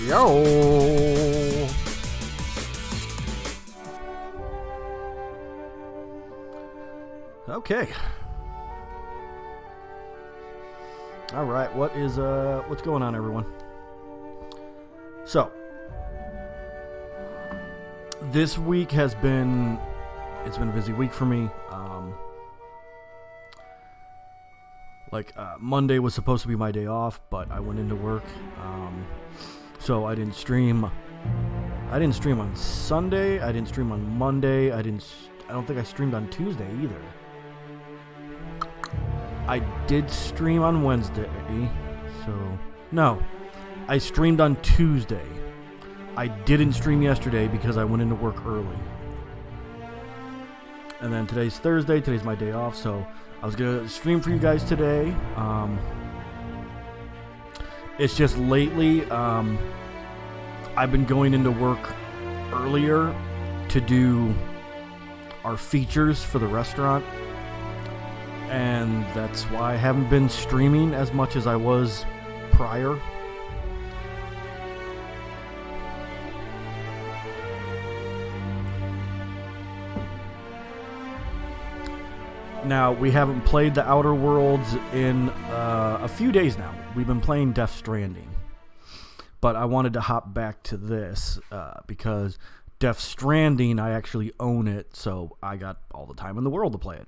Yo. Okay. All right. What's going on, everyone? So, this week it's been a busy week for me. Monday was supposed to be my day off, but I went into work. So I didn't stream. I didn't stream on Sunday. I didn't stream on Monday. I don't think I streamed on Tuesday either. I did stream on Wednesday. No, I streamed on Tuesday. I didn't stream yesterday because I went into work early. And then today's Thursday. Today's my day off, so I was going to stream for you guys today. It's just lately, I've been going into work earlier to do our features for the restaurant. And that's why I haven't been streaming as much as I was prior. Now, we haven't played the Outer Worlds in a few days now. We've been playing Death Stranding. But I wanted to hop back to this because Death Stranding, I actually own it, so I got all the time in the world to play it.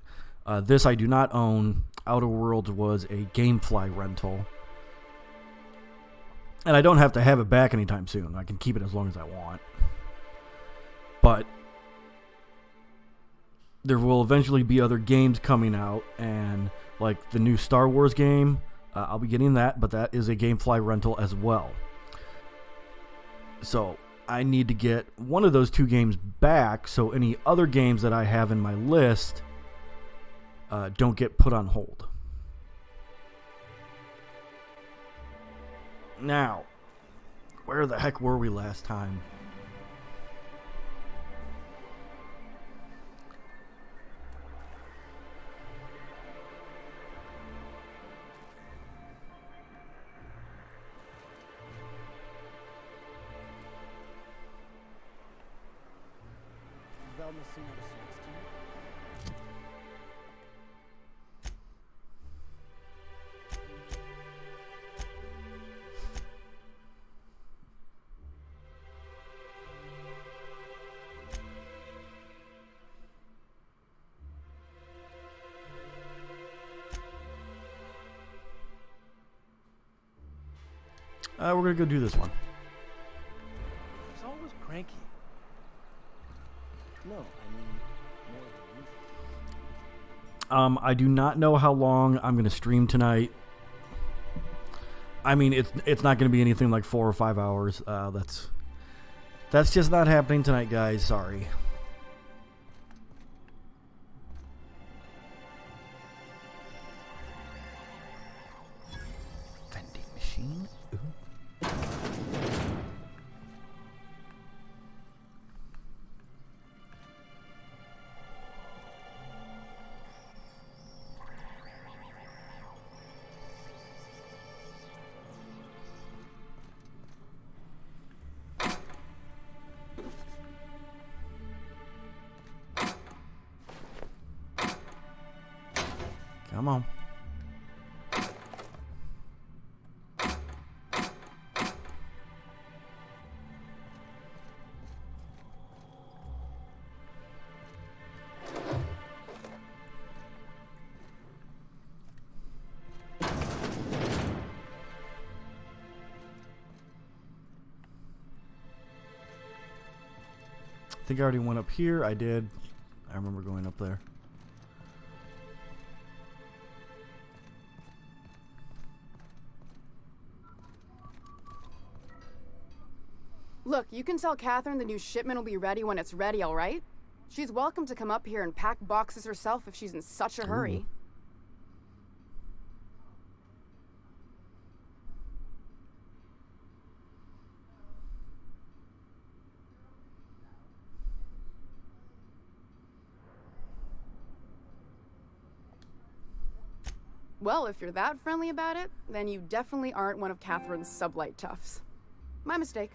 This I do not own. Outer Worlds was a GameFly rental. And I don't have to have it back anytime soon. I can keep it as long as I want. But there will eventually be other games coming out, and like the new Star Wars game, I'll be getting that, but that is a GameFly rental as well. So I need to get one of those two games back, so any other games that I have in my list don't get put on hold. Now, where the heck were we last time? We're going to go do this one. He's always cranky. No, I mean, more than usual. I do not know how long I'm going to stream tonight. I mean, it's not going to be anything like 4 or 5 hours. That's just not happening tonight, guys. Sorry. Vending machine? Ooh. Come on. I think I already went up here. I did. I remember going up there. Look, you can tell Catherine the new shipment will be ready when it's ready, all right? She's welcome to come up here and pack boxes herself if she's in such a hurry. Well, if you're that friendly about it, then you definitely aren't one of Catherine's sublight toughs. My mistake.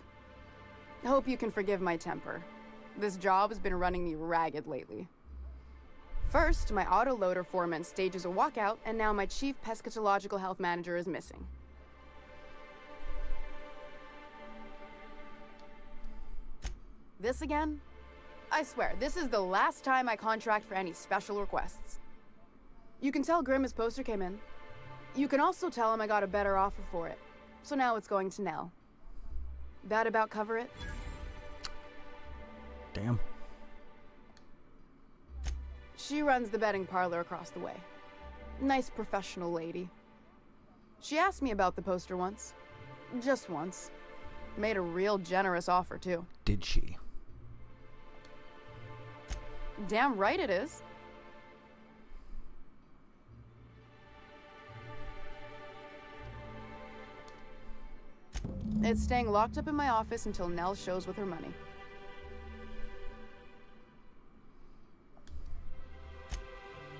Hope you can forgive my temper. This job has been running me ragged lately. First, my autoloader foreman stages a walkout, and now my chief pescatological health manager is missing. This again? I swear, this is the last time I contract for any special requests. You can tell Grim his poster came in. You can also tell him I got a better offer for it. So now it's going to Nell. That about cover it? Damn. She runs the betting parlor across the way. Nice professional lady. She asked me about the poster once. Just once. Made a real generous offer, too. Did she? Damn right it is. It's staying locked up in my office until Nell shows with her money.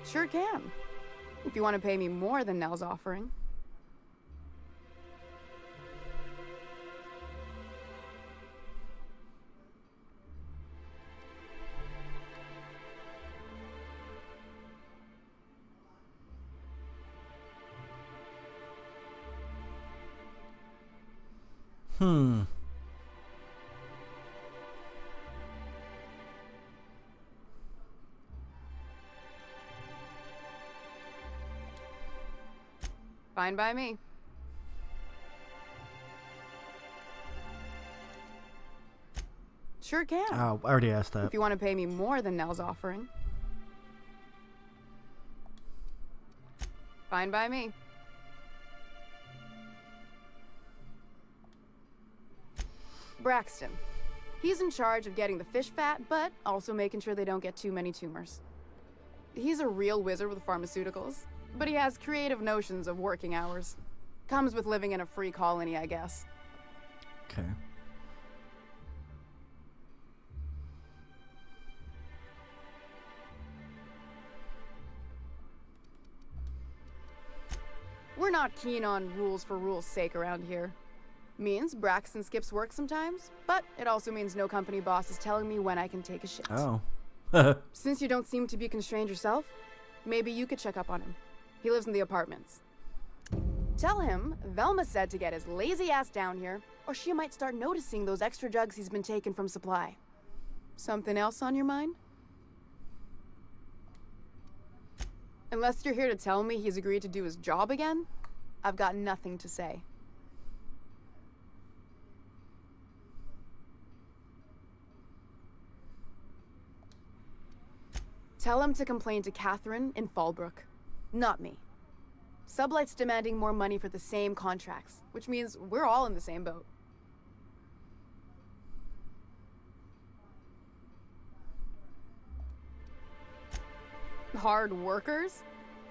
Sure can. If you want to pay me more than Nell's offering. Fine by me. Sure can. Oh, I already asked that. If you want to pay me more than Nell's offering. Fine by me. Braxton. He's in charge of getting the fish fat, but also making sure they don't get too many tumors. He's a real wizard with pharmaceuticals, but he has creative notions of working hours. Comes with living in a free colony, I guess. Okay. We're not keen on rules for rules' sake around here. Means Braxton skips work sometimes, but it also means no company boss is telling me when I can take a shit. Oh. Since you don't seem to be constrained yourself, maybe you could check up on him. He lives in the apartments. Tell him Velma said to get his lazy ass down here, or she might start noticing those extra drugs he's been taking from supply. Something else on your mind? Unless you're here to tell me he's agreed to do his job again, I've got nothing to say. Tell him to complain to Catherine in Fallbrook, not me. Sublight's demanding more money for the same contracts, which means we're all in the same boat. Hard workers?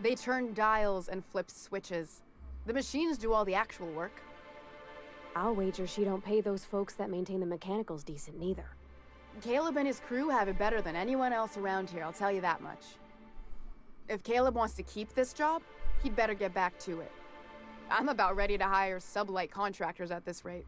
They turn dials and flip switches. The machines do all the actual work. I'll wager she don't pay those folks that maintain the mechanicals decent neither. Caleb and his crew have it better than anyone else around here, I'll tell you that much. If Caleb wants to keep this job, he'd better get back to it. I'm about ready to hire sublight contractors at this rate.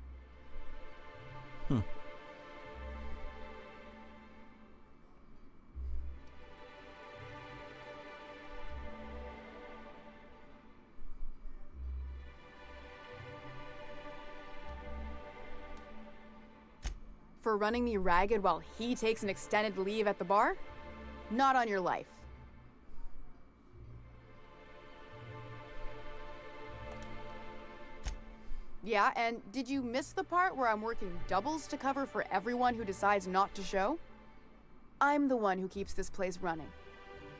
For running me ragged while he takes an extended leave at the bar? Not on your life. Yeah, and did you miss the part where I'm working doubles to cover for everyone who decides not to show? I'm the one who keeps this place running.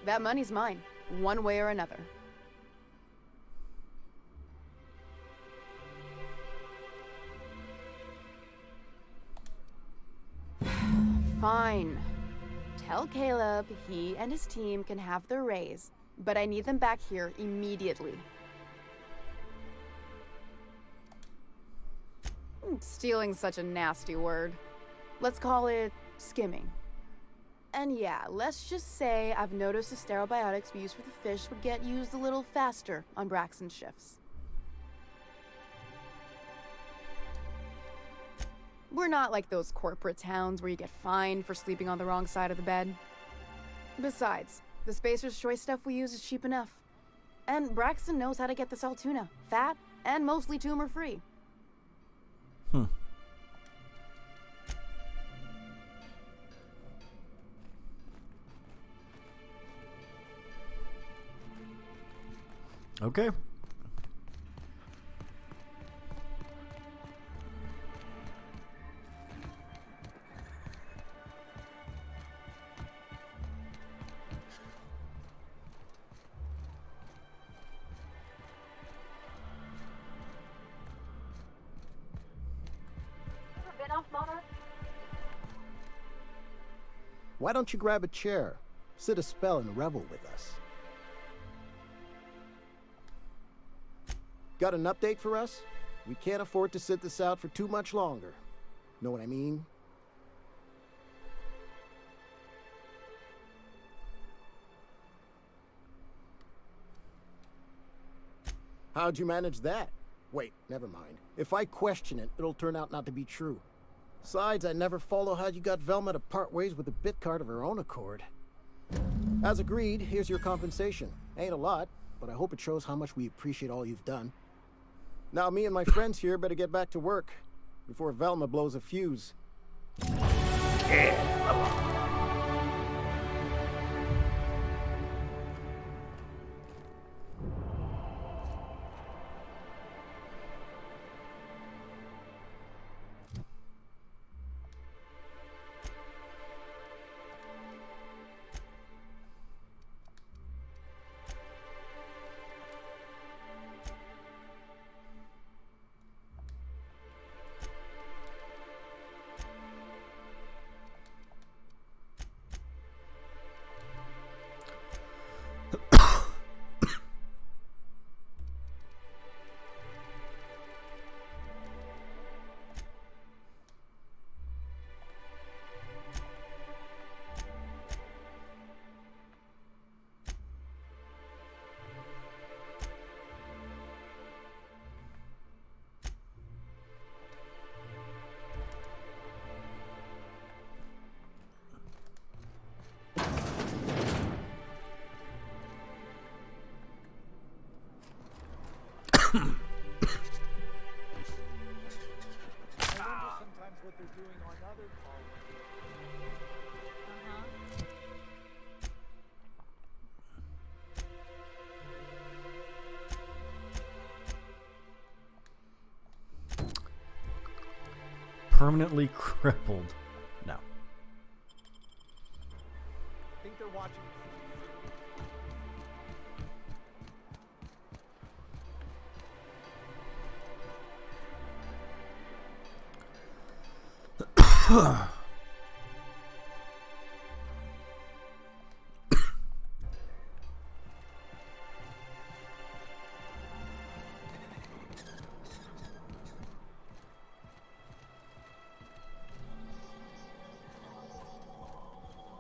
That money's mine, one way or another. Fine. Tell Caleb he and his team can have their raise, but I need them back here immediately. Stealing's such a nasty word. Let's call it skimming. And yeah, let's just say I've noticed the sterile biotics we use for the fish would get used a little faster on Braxton's shifts. We're not like those corporate towns where you get fined for sleeping on the wrong side of the bed. Besides, the Spacer's Choice stuff we use is cheap enough. And Braxton knows how to get this Altoona, fat and mostly tumor-free. Okay. Why don't you grab a chair, sit a spell, and revel with us? Got an update for us? We can't afford to sit this out for too much longer. Know what I mean? How'd you manage that? Wait, never mind. If I question it, it'll turn out not to be true. Besides, I never follow how you got Velma to part ways with a bit card of her own accord. As agreed, here's your compensation. Ain't a lot, but I hope it shows how much we appreciate all you've done. Now me and my friends here better get back to work before Velma blows a fuse. Sometimes what they're doing on other Permanently crippled. No. I think they're watching.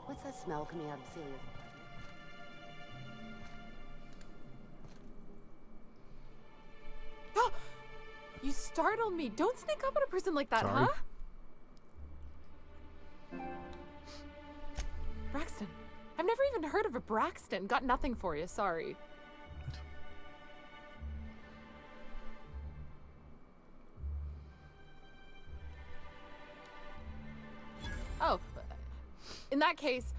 What's that smell coming out of Celia's apartment? You startled me. Don't sneak up on a person like that, Sorry. huh? Braxton. I've never even heard of a Braxton. Got nothing for you, sorry. Oh, in that case,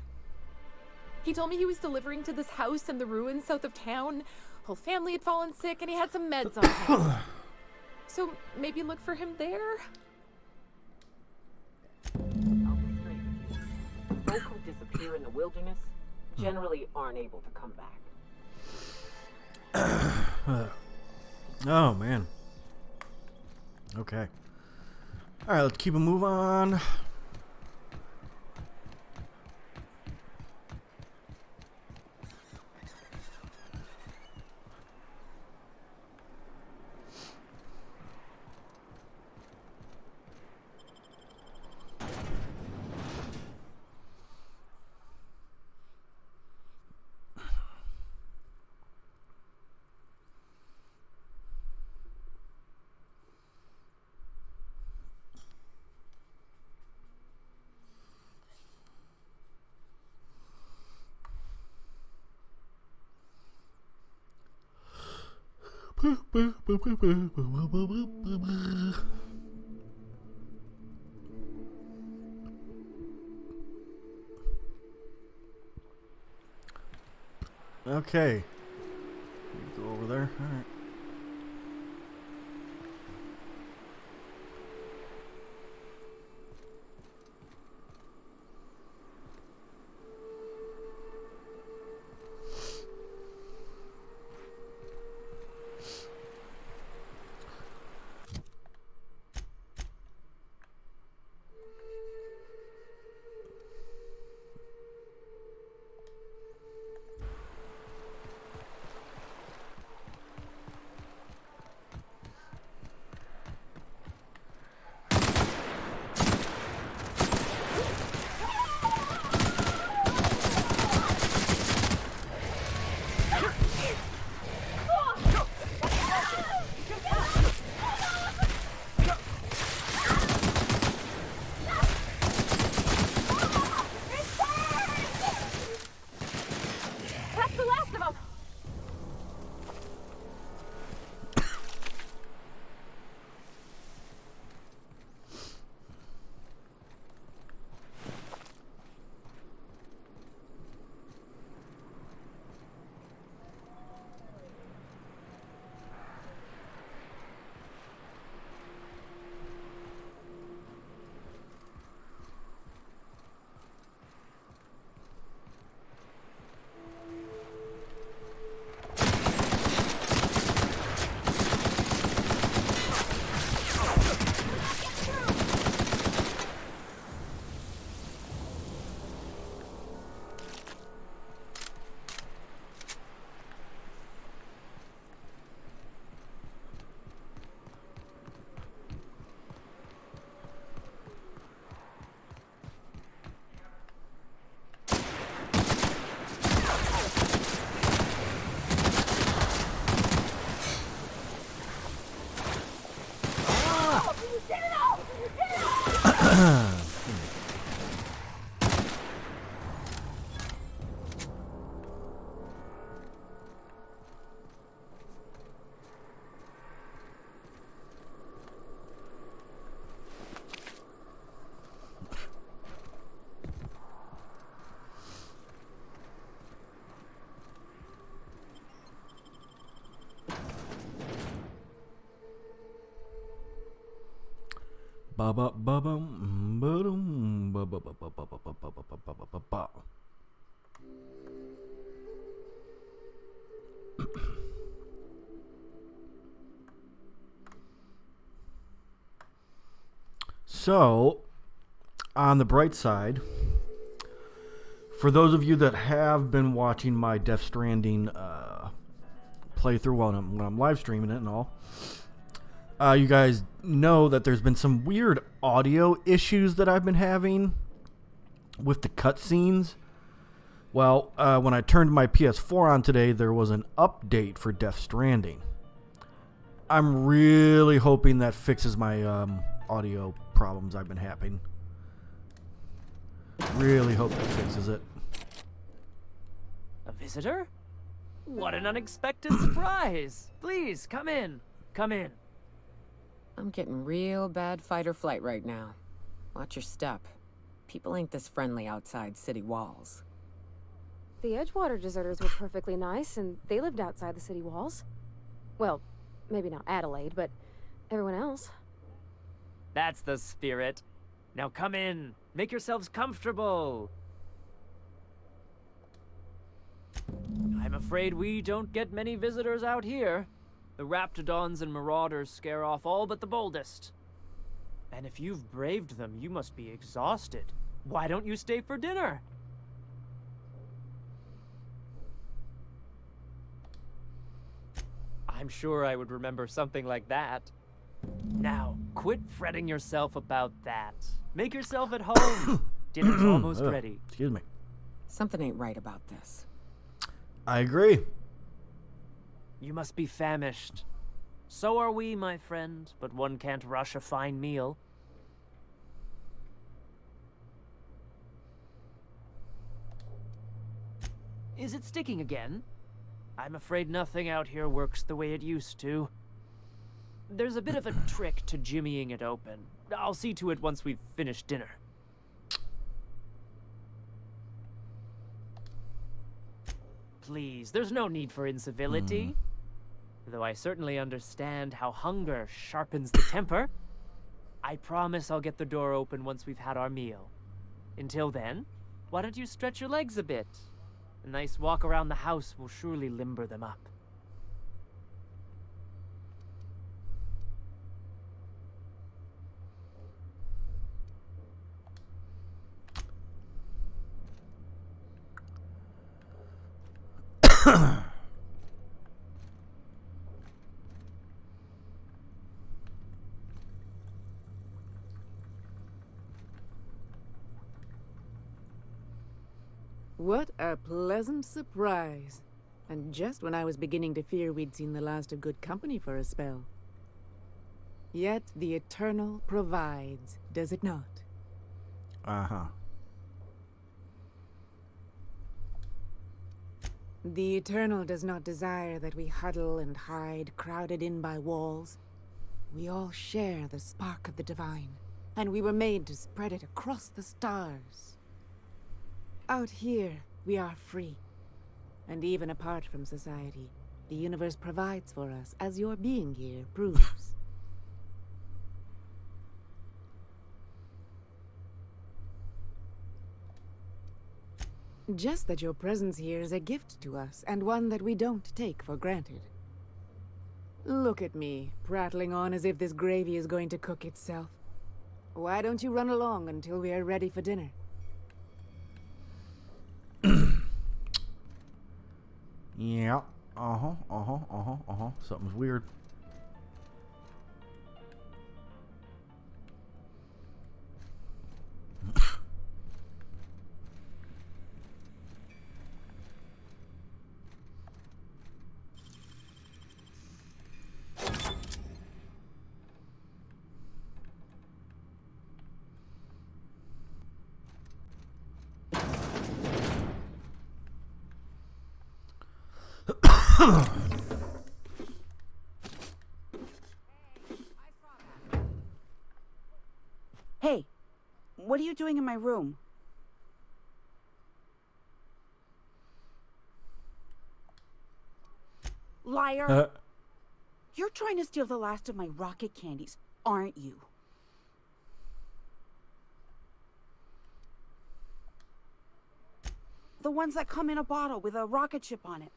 he told me he was delivering to this house in the ruins south of town. Whole family had fallen sick and he had some meds on hand. So maybe look for him there? I'll be straight with you. Folk who disappear in the wilderness generally aren't able to come back. Oh, man. Okay. All right, let's keep a move on. Okay. Go over there. All right. That's the last of them! Ba ba ba bum ba dum ba ba ba ba ba ba ba ba ba ba ba ba ba. So, on the bright side, for those of you that have been watching my Death Stranding playthrough when I'm live streaming it and all, you guys know that there's been some weird audio issues that I've been having with the cutscenes. Well, when I turned my PS4 on today, there was an update for Death Stranding. I'm really hoping that fixes my audio problems I've been having. Really hope that fixes it. A visitor? What an unexpected surprise! Please, come in. Come in. I'm getting real bad fight or flight right now. Watch your step. People ain't this friendly outside city walls. The Edgewater deserters were perfectly nice, and they lived outside the city walls. Well, maybe not Adelaide, but everyone else. That's the spirit. Now come in. Make yourselves comfortable. I'm afraid we don't get many visitors out here. The Raptidons and Marauders scare off all but the boldest. And if you've braved them, you must be exhausted. Why don't you stay for dinner? I'm sure I would remember something like that. Now, quit fretting yourself about that. Make yourself at home. Dinner's almost ready. Excuse me. Something ain't right about this. I agree. You must be famished. So are we, my friend, but one can't rush a fine meal. Is it sticking again? I'm afraid nothing out here works the way it used to. There's a bit of a trick to jimmying it open. I'll see to it once we've finished dinner. Please, there's no need for incivility. Though I certainly understand how hunger sharpens the temper. I promise I'll get the door open once we've had our meal. Until then, why don't you stretch your legs a bit? A nice walk around the house will surely limber them up. What a pleasant surprise. And just when I was beginning to fear we'd seen the last of good company for a spell. Yet the Eternal provides, does it not? Uh-huh. The Eternal does not desire that we huddle and hide, crowded in by walls. We all share the spark of the divine, and we were made to spread it across the stars. Out here, we are free. And even apart from society, the universe provides for us, as your being here proves. Just that your presence here is a gift to us, and one that we don't take for granted. Look at me, prattling on as if this gravy is going to cook itself. Why don't you run along until we are ready for dinner? Yeah. Something's weird. Hey, what are you doing in my room? Liar! You're trying to steal the last of my rocket candies, aren't you? The ones that come in a bottle with a rocket ship on it.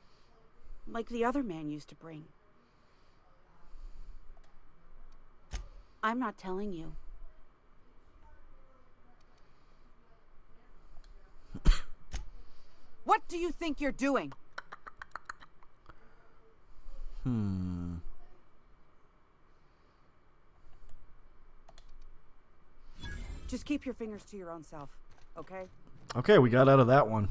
Like the other man used to bring. I'm not telling you. What do you think you're doing? Just keep your fingers to your own self, okay? Okay, we got out of that one.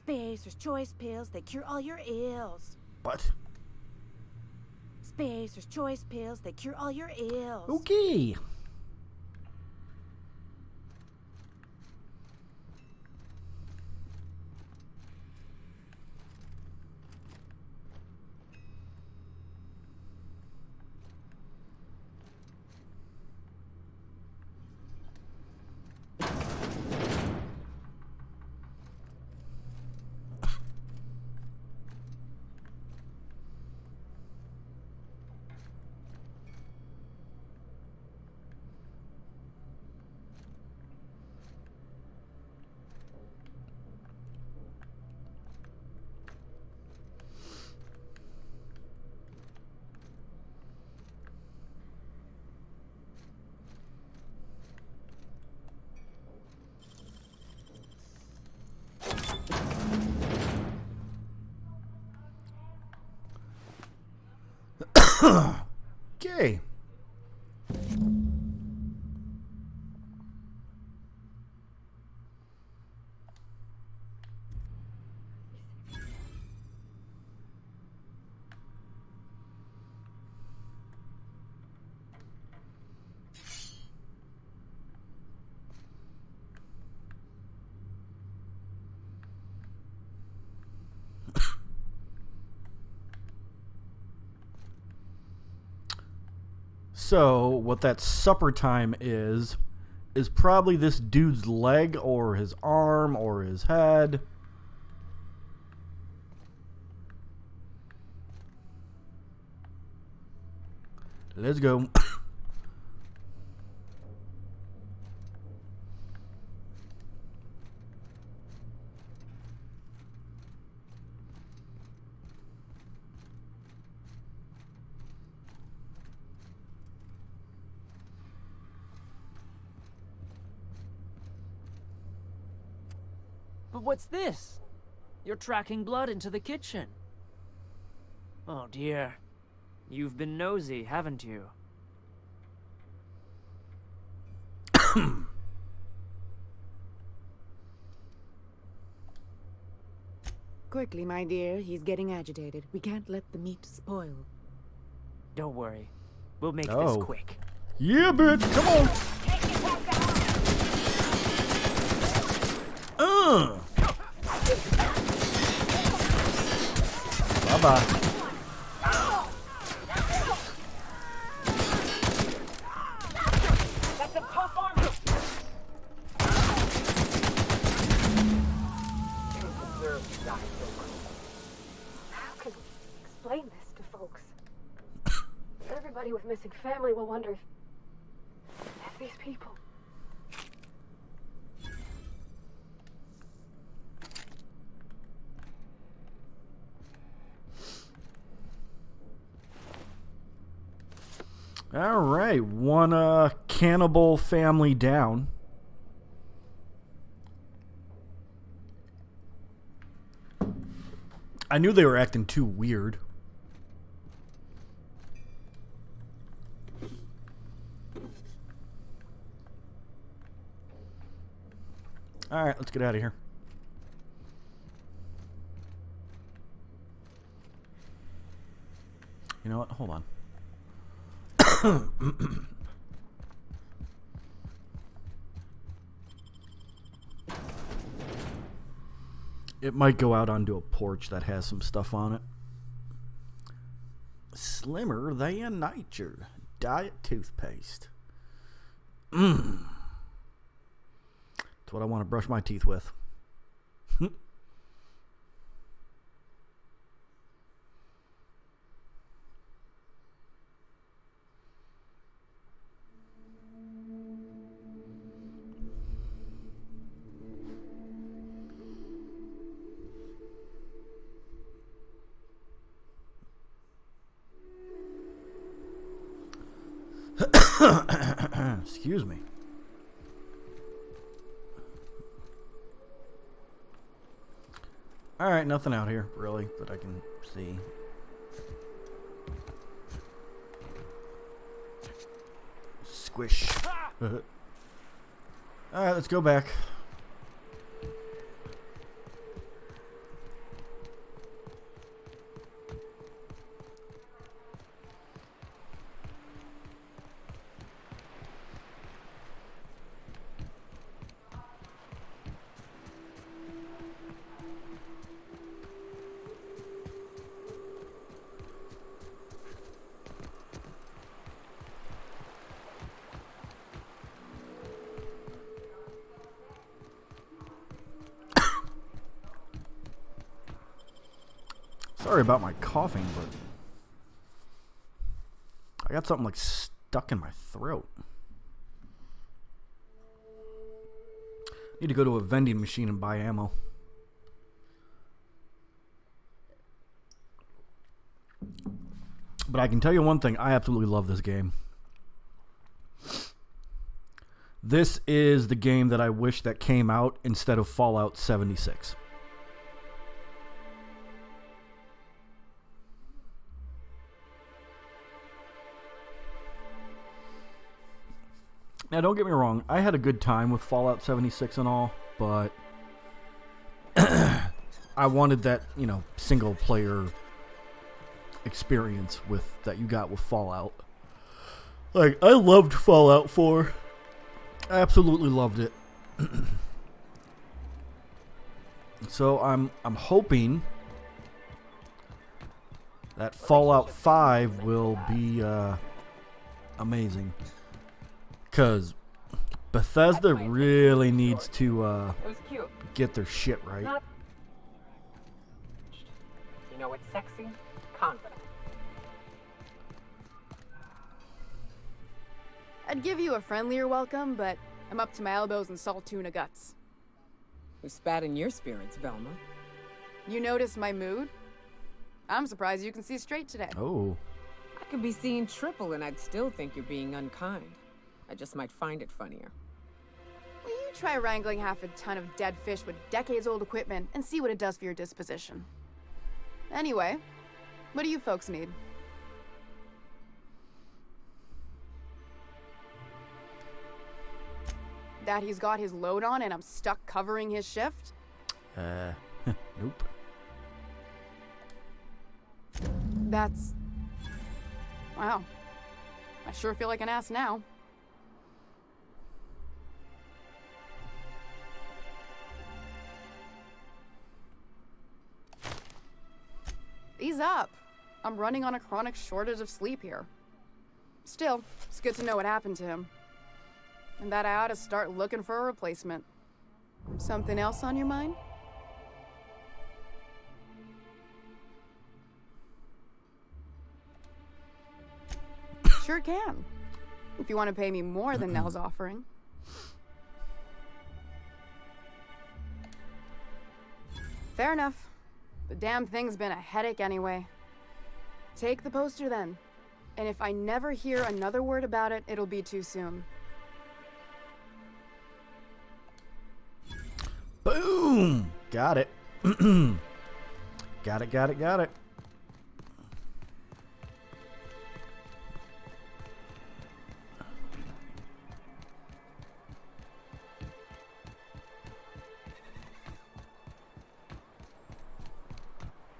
Spacer's choice pills, they cure all your ills. What? Spacer's choice pills, they cure all your ills. Okay. Okay. So, what that supper time is probably this dude's leg or his arm or his head. Let's go. But what's this? You're tracking blood into the kitchen. Oh dear. You've been nosy, haven't you? Quickly, my dear. He's getting agitated. We can't let the meat spoil. Don't worry. We'll make Oh. this quick. Yeah, bitch. Come on. Bye-bye. That's some tough armor. You deserve to die so quick. How can we explain this to folks? Everybody with missing family will wonder if these people. All right, one cannibal family down. I knew they were acting too weird. All right, let's get out of here. You know what? Hold on. It might go out onto a porch that has some stuff on it. Slimmer than nature. Diet toothpaste. That's what I want to brush my teeth with. Excuse me. Alright, nothing out here, really, that I can see. Squish. Alright, let's go back. Sorry about my coughing, but I got something like stuck in my throat. Need to go to a vending machine and buy ammo. But I can tell you one thing, I absolutely love this game. This is the game that I wish that came out instead of Fallout 76. Now, don't get me wrong, I had a good time with Fallout 76 and all, but I wanted that, you know, single player experience with that you got with Fallout. Like, I loved Fallout 4. I absolutely loved it. So I'm hoping that Fallout 5 will be amazing. Cause Bethesda really needs to It was cute. get their shit right. Not... You know, it's sexy, confident. I'd give you a friendlier welcome, but I'm up to my elbows in salt tuna guts. Who spat in your spirits, Velma? You notice my mood? I'm surprised you can see straight today. Oh. I could be seeing triple and I'd still think you're being unkind. I just might find it funnier. Will you try wrangling half a ton of dead fish with decades-old equipment and see what it does for your disposition? Anyway, what do you folks need? That he's got his load on and I'm stuck covering his shift? Nope. That's... Wow. I sure feel like an ass now. Ease up. I'm running on a chronic shortage of sleep here. Still, it's good to know what happened to him. And that I ought to start looking for a replacement. Something else on your mind? Sure can. If you want to pay me more than Nell's offering. Fair enough. The damn thing's been a headache anyway. Take the poster then. And if I never hear another word about it, it'll be too soon. Boom! Got it. Got it.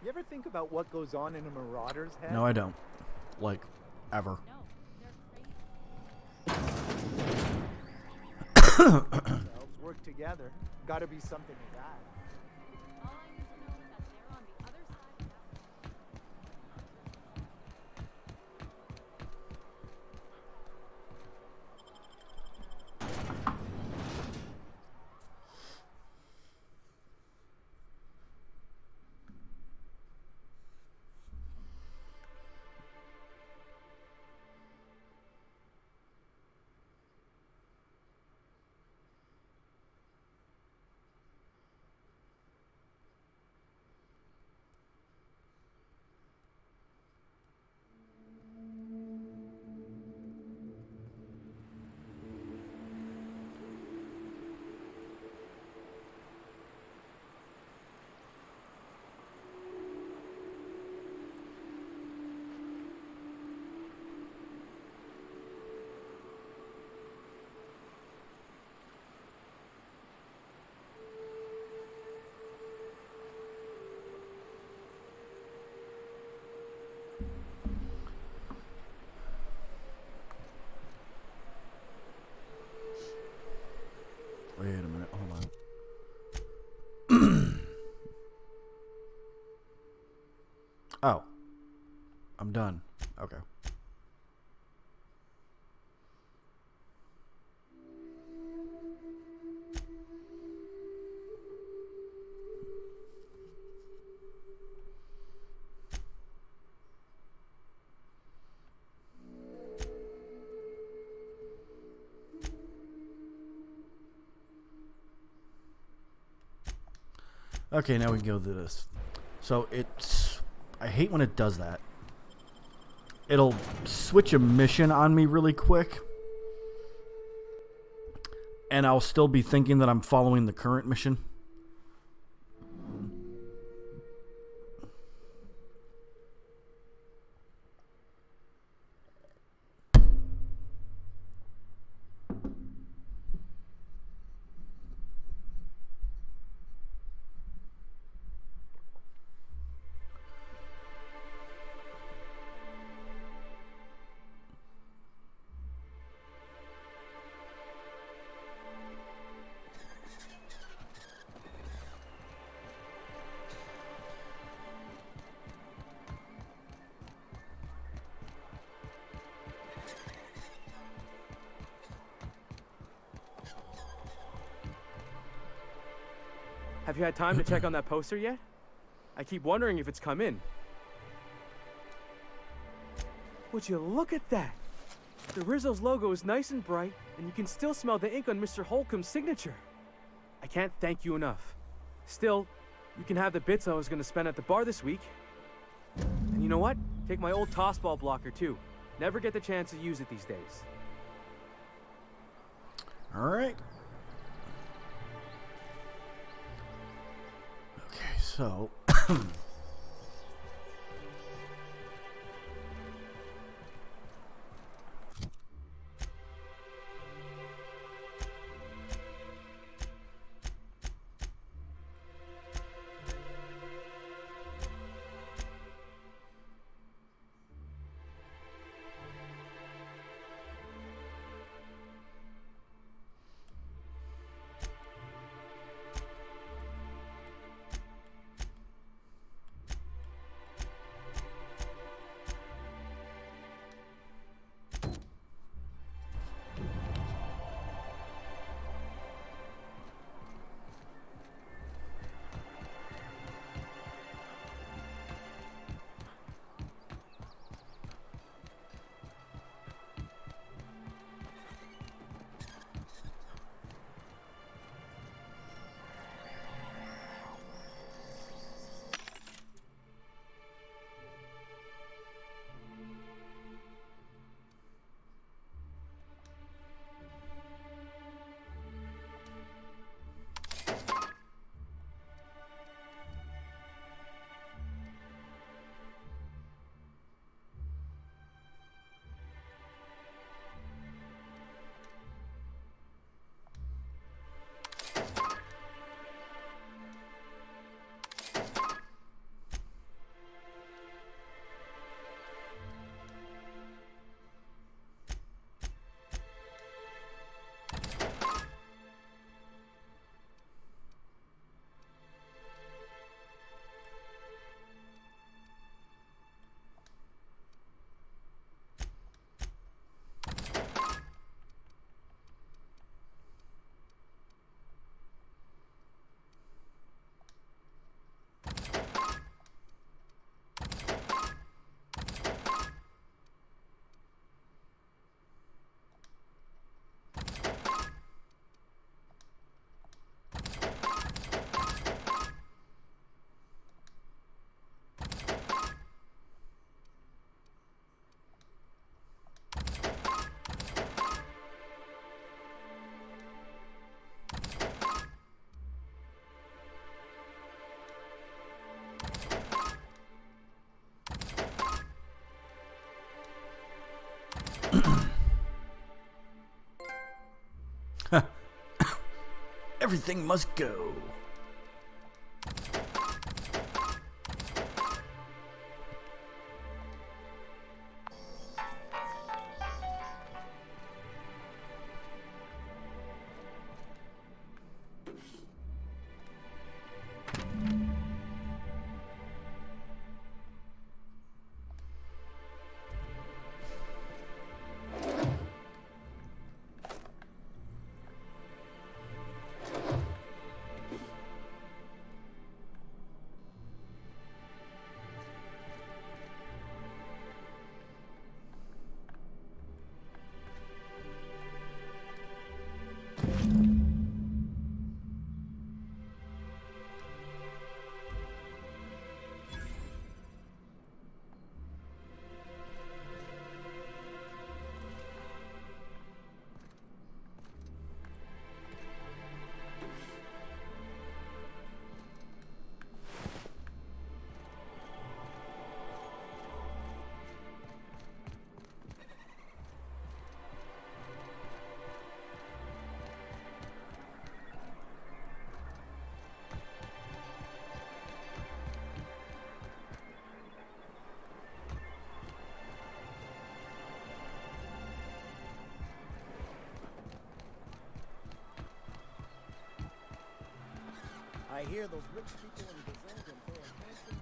You ever think about what goes on in a marauder's head? No, I don't. Like, ever. Themselves work together. Gotta be something to that. Wait a minute, hold on. Oh. I'm done. Okay. Okay, now we can go to this. So it's... I hate when it does that. It'll switch a mission on me really quick. And I'll still be thinking that I'm following the current mission. Have you had time to check on that poster yet? I keep wondering if it's come in. Would you look at that? The Rizzo's logo is nice and bright, and you can still smell the ink on Mr. Holcomb's signature. I can't thank you enough. Still, you can have the bits I was gonna spend at the bar this week. And you know what? Take my old tossball blocker too. Never get the chance to use it these days. All right. Okay, so everything must go. I hear those rich people in Griselda pay a handsome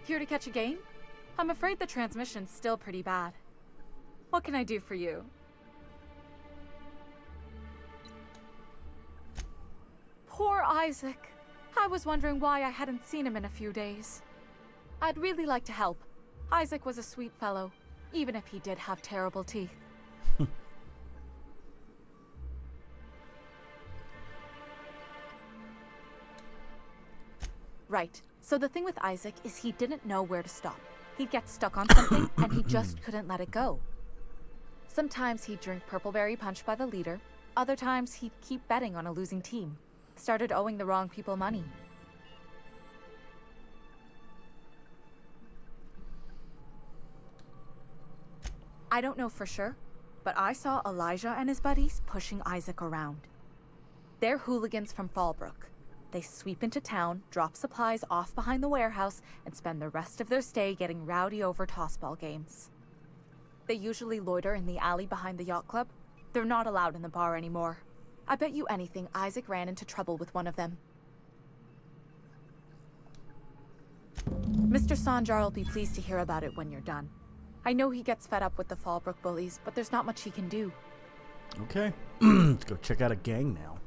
Here to catch a game? I'm afraid the transmission's still pretty bad. What can I do for you? Poor Isaac. I was wondering why I hadn't seen him in a few days. I'd really like to help. Isaac was a sweet fellow, even if he did have terrible teeth. Right. So the thing with Isaac is he didn't know where to stop. He'd get stuck on something, and he just couldn't let it go. Sometimes he'd drink Purpleberry Punch by the liter. Other times he'd keep betting on a losing team. Started owing the wrong people money. I don't know for sure, but I saw Elijah and his buddies pushing Isaac around. They're hooligans from Fallbrook. They sweep into town, drop supplies off behind the warehouse, and spend the rest of their stay getting rowdy over tossball games. They usually loiter in the alley behind the yacht club. They're not allowed in the bar anymore. I bet you anything Isaac ran into trouble with one of them. Mr. Sanjar will be pleased to hear about it when you're done. I know he gets fed up with the Fallbrook bullies, but there's not much he can do. Okay. Let's go check out a gang now.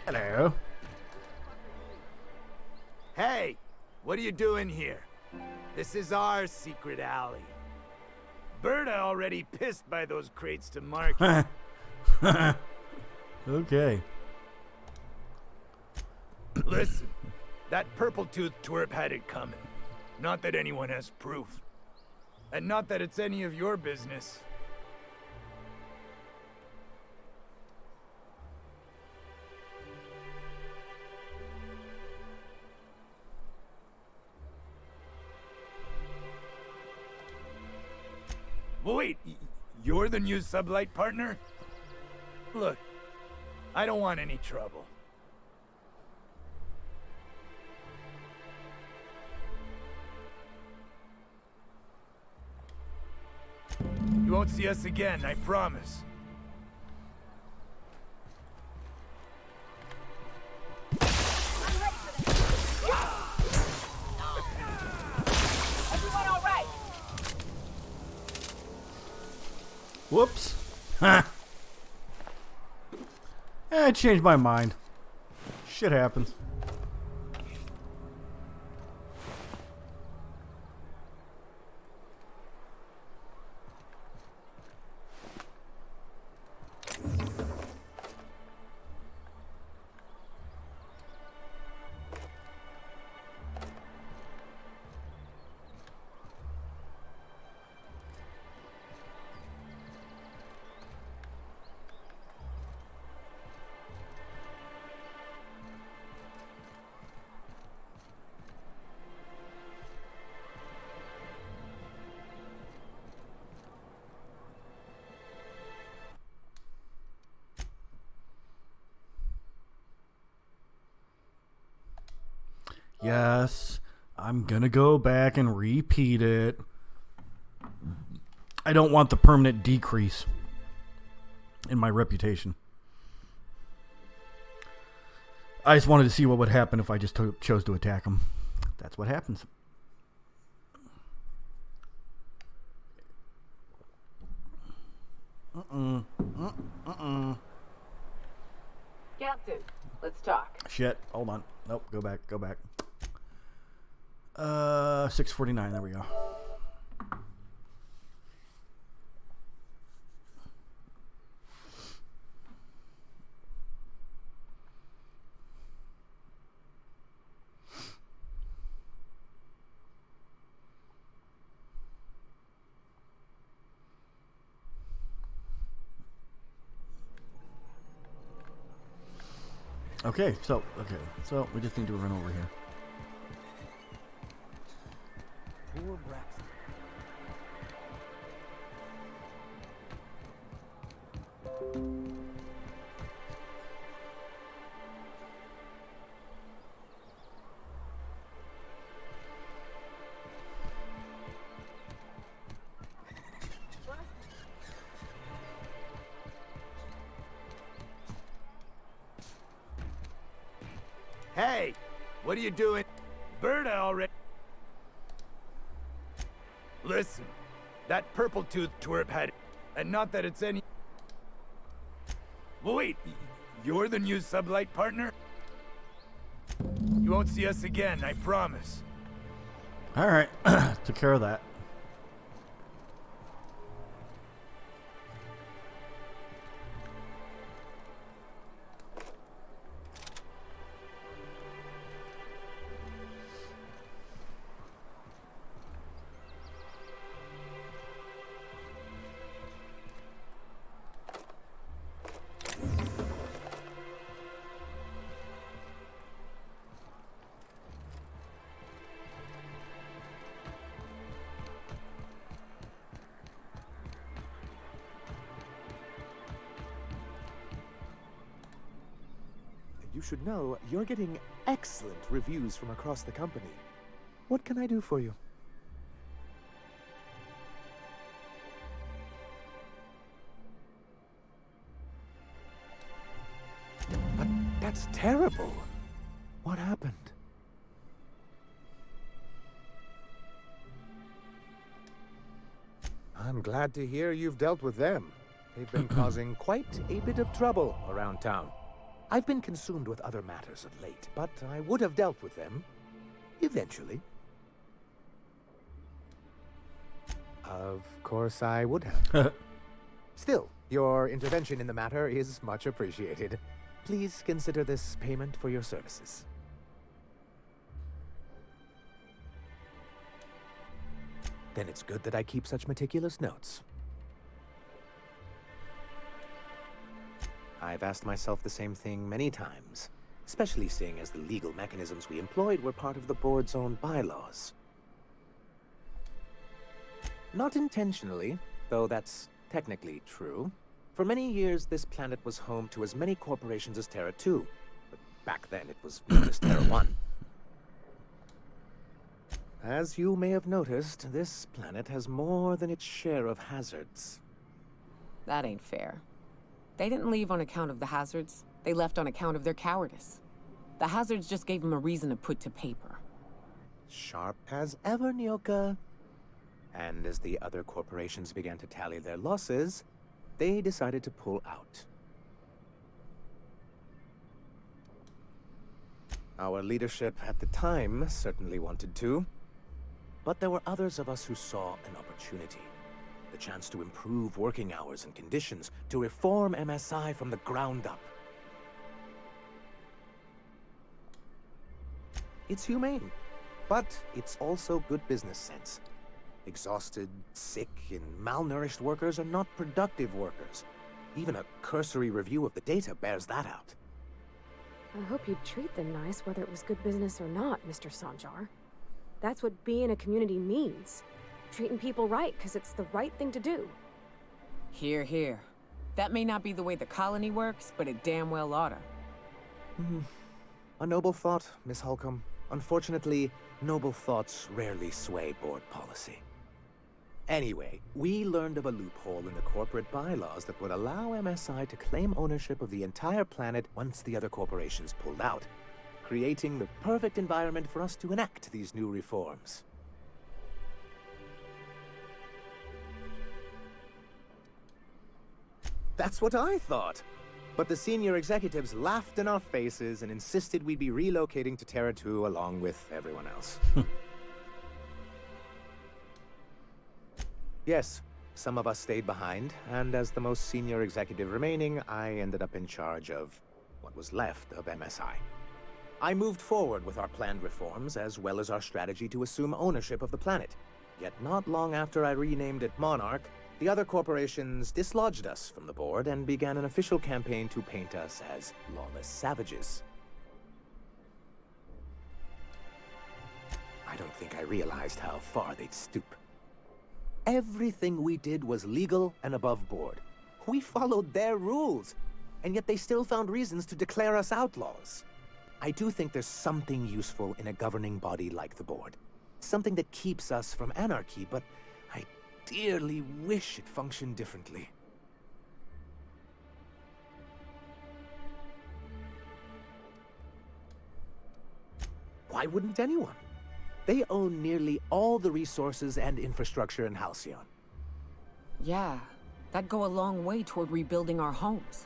Hello. Hey, what are you doing here? This is our secret alley. Berta already pissed by those crates to market. Okay. Listen, that purple-toothed twerp had it coming. Not that anyone has proof. And not that it's any of your business. Well, wait, you're the new sublight partner? Look, I don't want any trouble. You won't see us again, I promise. Everyone all right? Whoops. I changed my mind. Shit happens. Yes, I'm gonna go back and repeat it. I don't want the permanent decrease in my reputation. I just wanted to see what would happen if I just chose to attack him. That's what happens. Captain, let's talk. Shit, hold on. Nope, go back. 649, there we go. Okay, so we just need to run over here. Poor Braxton. What are you doing? Berta already... Listen, that purple-toothed twerp had... And not that it's any... Well, wait, you're the new sublight partner? You won't see us again, I promise. Alright, took care of that. You should know you're getting excellent reviews from across the company. What can I do for you? But that's terrible. What happened? I'm glad to hear you've dealt with them. They've been causing quite a bit of trouble around town. I've been consumed with other matters of late, but I would have dealt with them eventually. Of course I would have. Still, your intervention in the matter is much appreciated. Please consider this payment for your services. Then it's good that I keep such meticulous notes. I've asked myself the same thing many times, especially seeing as the legal mechanisms we employed were part of the board's own bylaws. Not intentionally, though that's technically true. For many years, this planet was home to as many corporations as Terra 2, but back then it was known as Terra 1. As you may have noticed, this planet has more than its share of hazards. That ain't fair. They didn't leave on account of the hazards. They left on account of their cowardice. The hazards just gave them a reason to put to paper. Sharp as ever, Nyoka. And as the other corporations began to tally their losses, they decided to pull out. Our leadership at the time certainly wanted to, but there were others of us who saw an opportunity. The chance to improve working hours and conditions, to reform MSI from the ground up. It's humane, but it's also good business sense. Exhausted, sick, and malnourished workers are not productive workers. Even a cursory review of the data bears that out. I hope you'd treat them nice, whether it was good business or not, Mr. Sanjar. That's what being a community means. Treating people right, because it's the right thing to do. Here, here. That may not be the way the colony works, but it damn well oughta. A noble thought, Miss Holcomb. Unfortunately, noble thoughts rarely sway board policy. Anyway, we learned of a loophole in the corporate bylaws that would allow MSI to claim ownership of the entire planet once the other corporations pulled out, creating the perfect environment for us to enact these new reforms. That's what I thought. But the senior executives laughed in our faces and insisted we'd be relocating to Terra 2 along with everyone else. Yes, some of us stayed behind, and as the most senior executive remaining, I ended up in charge of what was left of MSI. I moved forward with our planned reforms, as well as our strategy to assume ownership of the planet. Yet not long after I renamed it Monarch, the other corporations dislodged us from the board and began an official campaign to paint us as lawless savages. I don't think I realized how far they'd stoop. Everything we did was legal and above board. We followed their rules, and yet they still found reasons to declare us outlaws. I do think there's something useful in a governing body like the board. Something that keeps us from anarchy, but I dearly wish it functioned differently. Why wouldn't anyone? They own nearly all the resources and infrastructure in Halcyon. Yeah, that'd go a long way toward rebuilding our homes.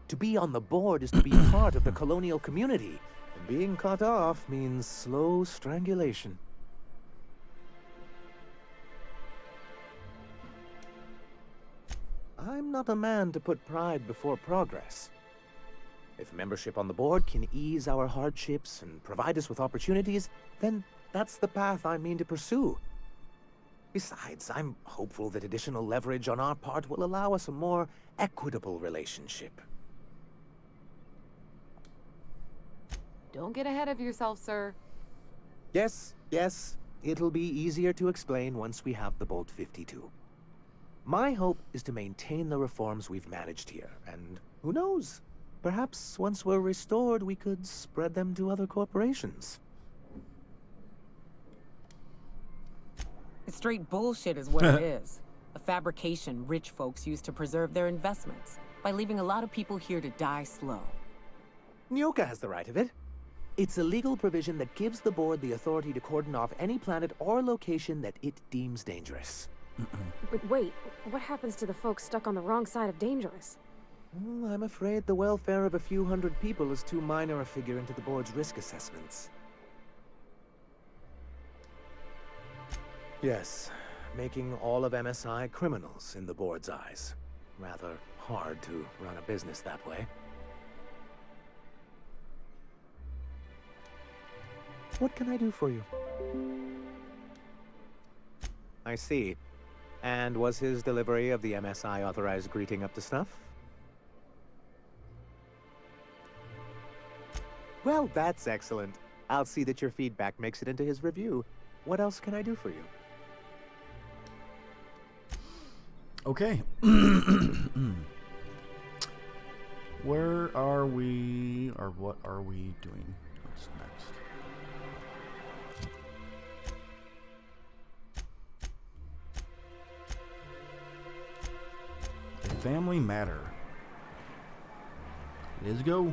To be on the board is to be part of the colonial community, and being cut off means slow strangulation. I'm not a man to put pride before progress. If membership on the board can ease our hardships and provide us with opportunities, then that's the path I mean to pursue. Besides, I'm hopeful that additional leverage on our part will allow us a more equitable relationship. Don't get ahead of yourself, sir. Yes, it'll be easier to explain once we have the Bolt 52. My hope is to maintain the reforms we've managed here, and who knows? Perhaps once we're restored, we could spread them to other corporations. It's straight bullshit is what it is. A fabrication rich folks use to preserve their investments, by leaving a lot of people here to die slow. Nyoka has the right of it. It's a legal provision that gives the board the authority to cordon off any planet or location that it deems dangerous. But wait, what happens to the folks stuck on the wrong side of dangerous? Well, I'm afraid the welfare of a few hundred people is too minor a figure into the board's risk assessments. Yes, making all of MSI criminals in the board's eyes. Rather hard to run a business that way. What can I do for you? I see. And was his delivery of the MSI authorized greeting up to snuff? Well, that's excellent. I'll see that your feedback makes it into his review. What else can I do for you? Okay. Where are we, or what are we doing? What's next? A family matter. Let's go.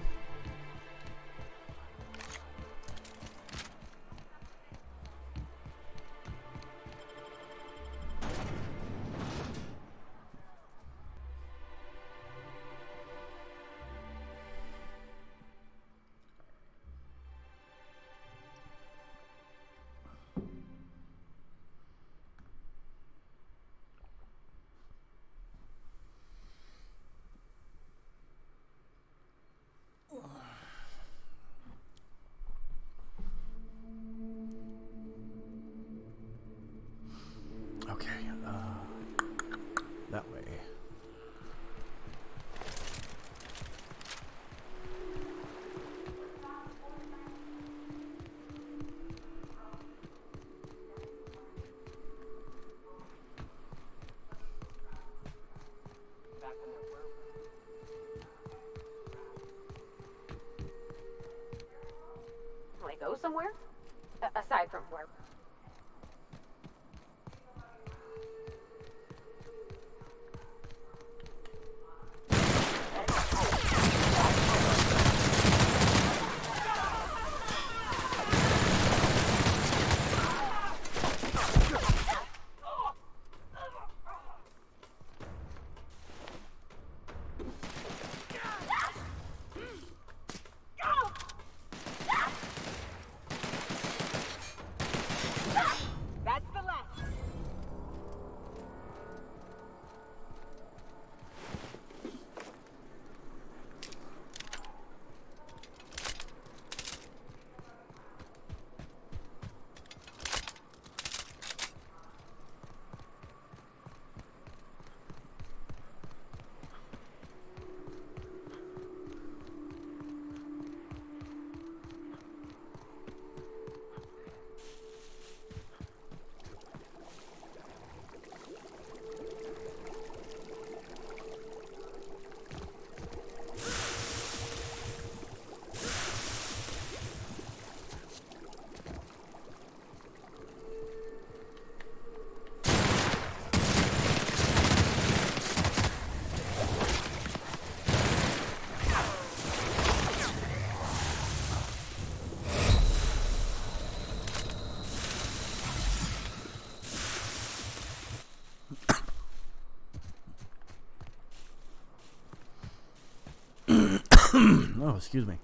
Oh, excuse me.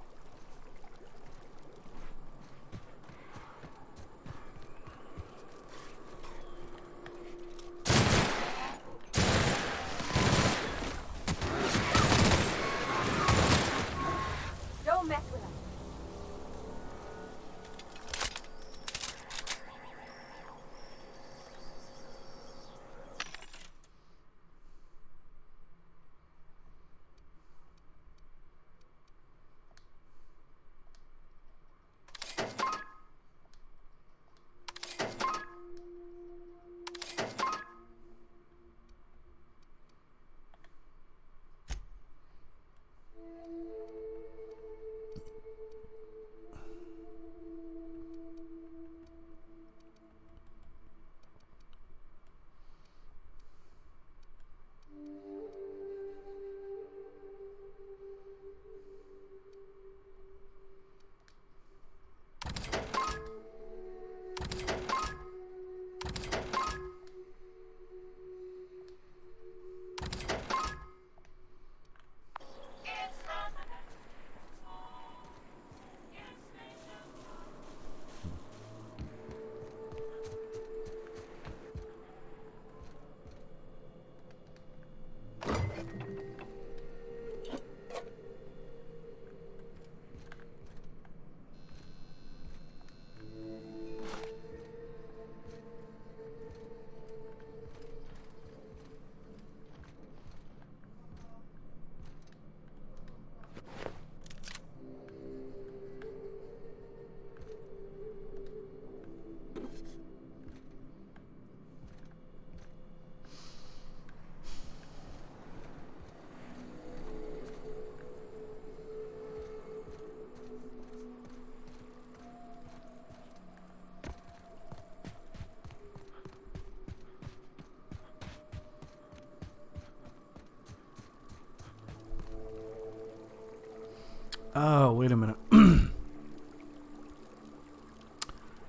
Don't mess with us. Oh, wait a minute.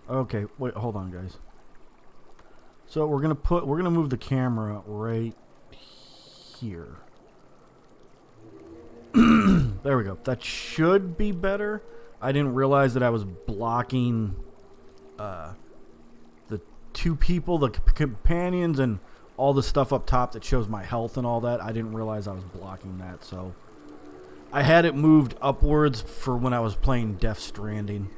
Okay, wait, hold on, guys. So we're gonna move the camera right here. There we go. That should be better. I didn't realize that I was blocking the two people, the companions, and all the stuff up top that shows my health and all that. I didn't realize I was blocking that, so I had it moved upwards for when I was playing Death Stranding.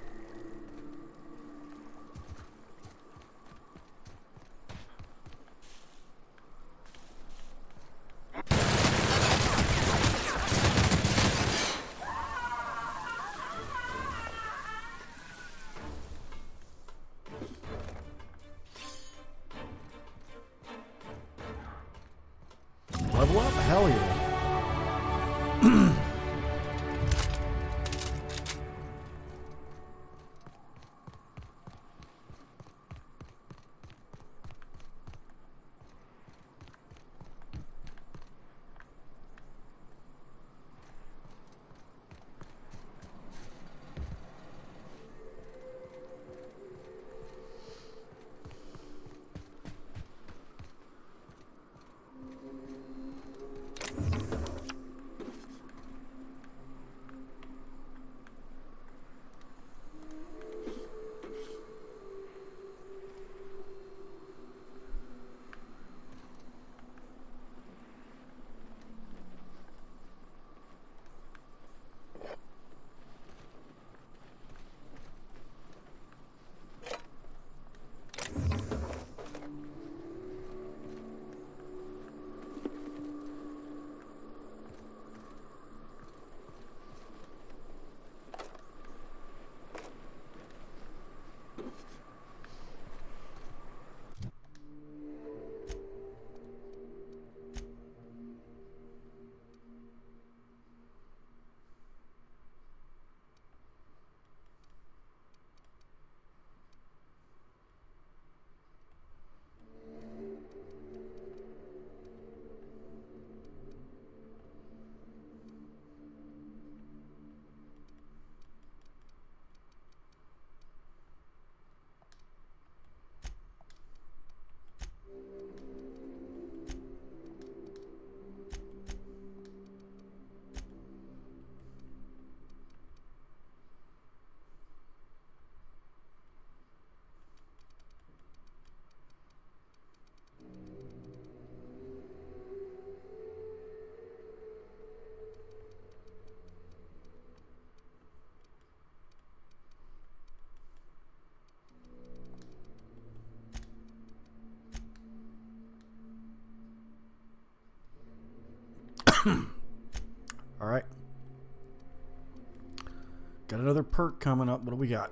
Level up? Hell yeah. All right. Got another perk coming up. What do we got?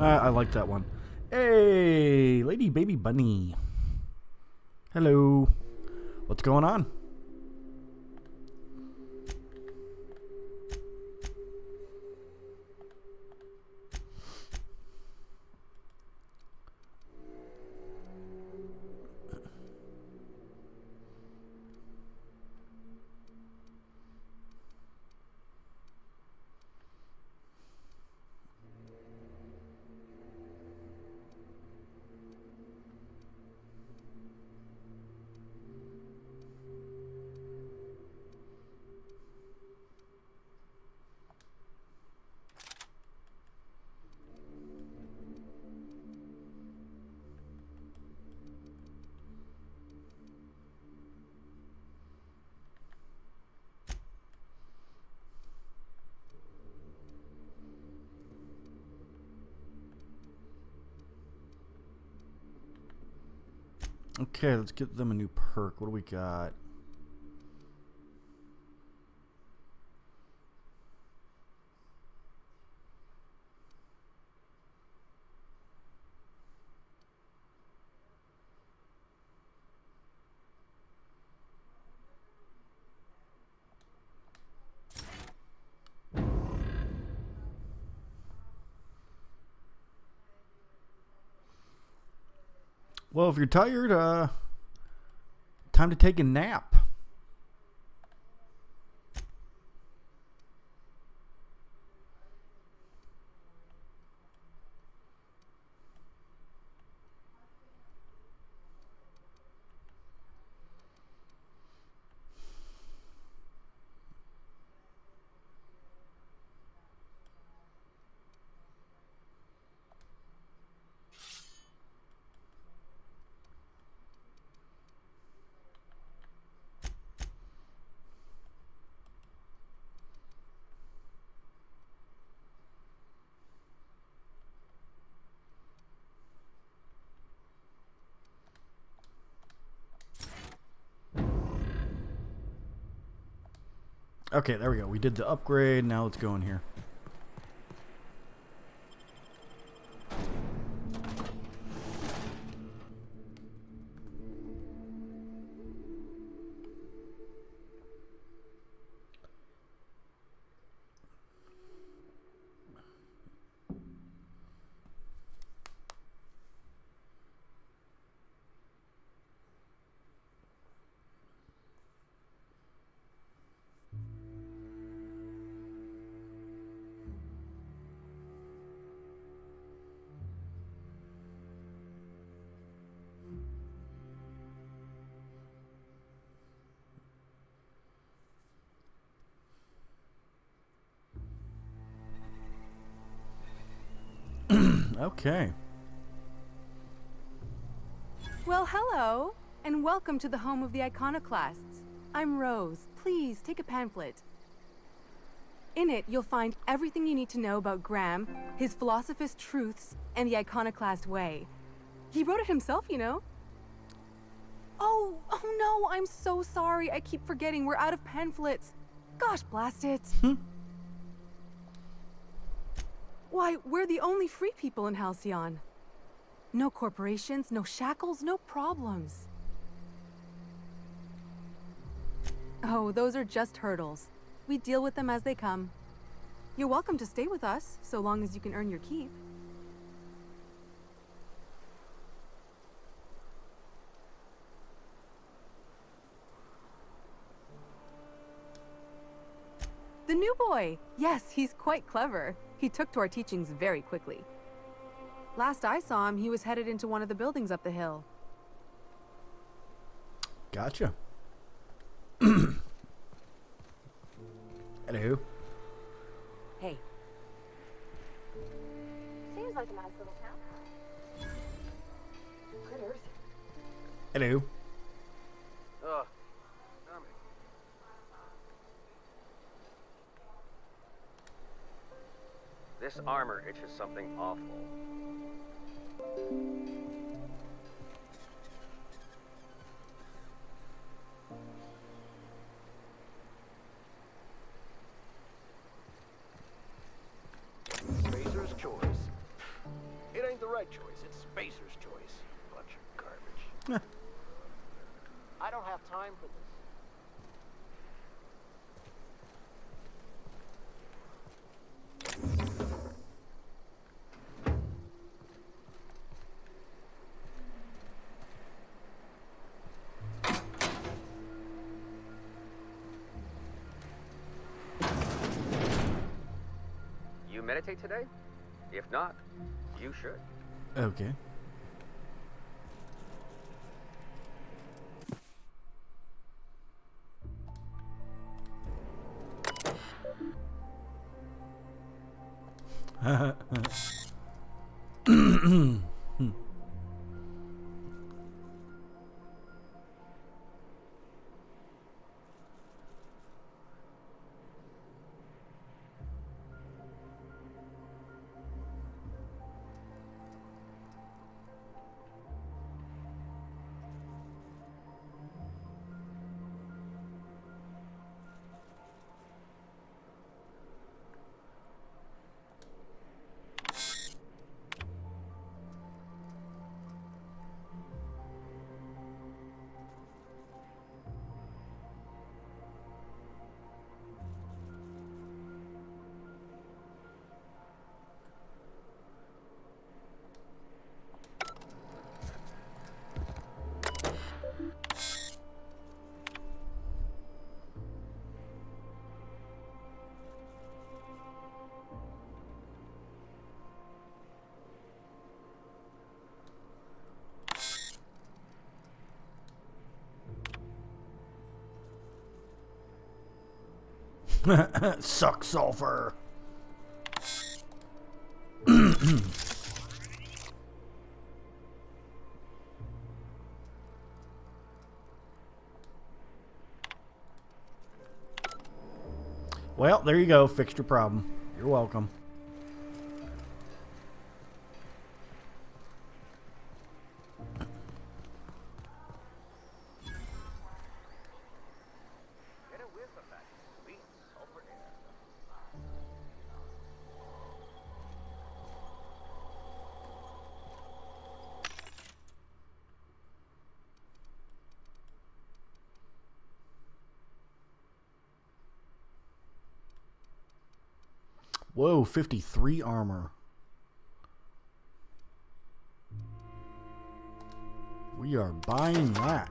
I like that one. Hey, Lady Baby Bunny. Hello. What's going on? Okay, let's get them a new perk. What do we got? Well, if you're tired, time to take a nap. Okay, there we go. We did the upgrade. Now let's go in here. Okay. Well, hello, and welcome to the home of the Iconoclasts. I'm Rose. Please take a pamphlet. In it, you'll find everything you need to know about Graham, his Philosophist truths, and the Iconoclast way. He wrote it himself, you know. Oh no, I'm so sorry. I keep forgetting we're out of pamphlets. Gosh, blast it. Why, we're the only free people in Halcyon. No corporations, no shackles, no problems. Oh, those are just hurdles. We deal with them as they come. You're welcome to stay with us, so long as you can earn your keep. The new boy! Yes, he's quite clever. He took to our teachings very quickly. Last I saw him, he was headed into one of the buildings up the hill. Gotcha. Hello. Hey. Seems like a nice little town. Critters. Hello. This armor itches something awful. Spacer's choice. It ain't the right choice, it's Spacer's choice. Bunch of garbage. I don't have time for this. You meditate today? If not, you should. Okay. Suck sulfur. Well, there you go. Fixed your problem. You're welcome. Get a whiff of that sweet sulfur air. Whoa, 53 armor. We are buying that.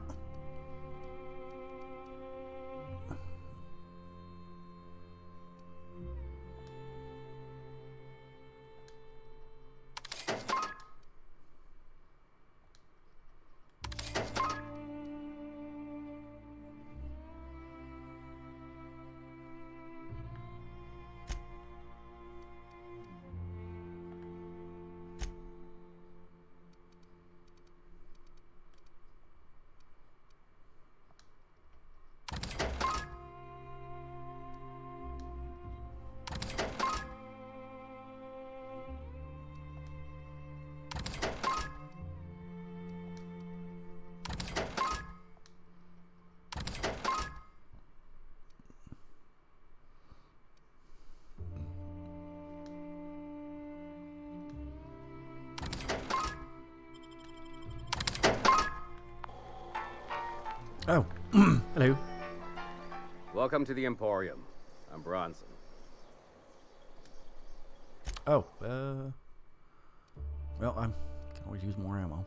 Oh, hello. Welcome to the Emporium. I'm Bronson. Oh, well, I can always use more ammo.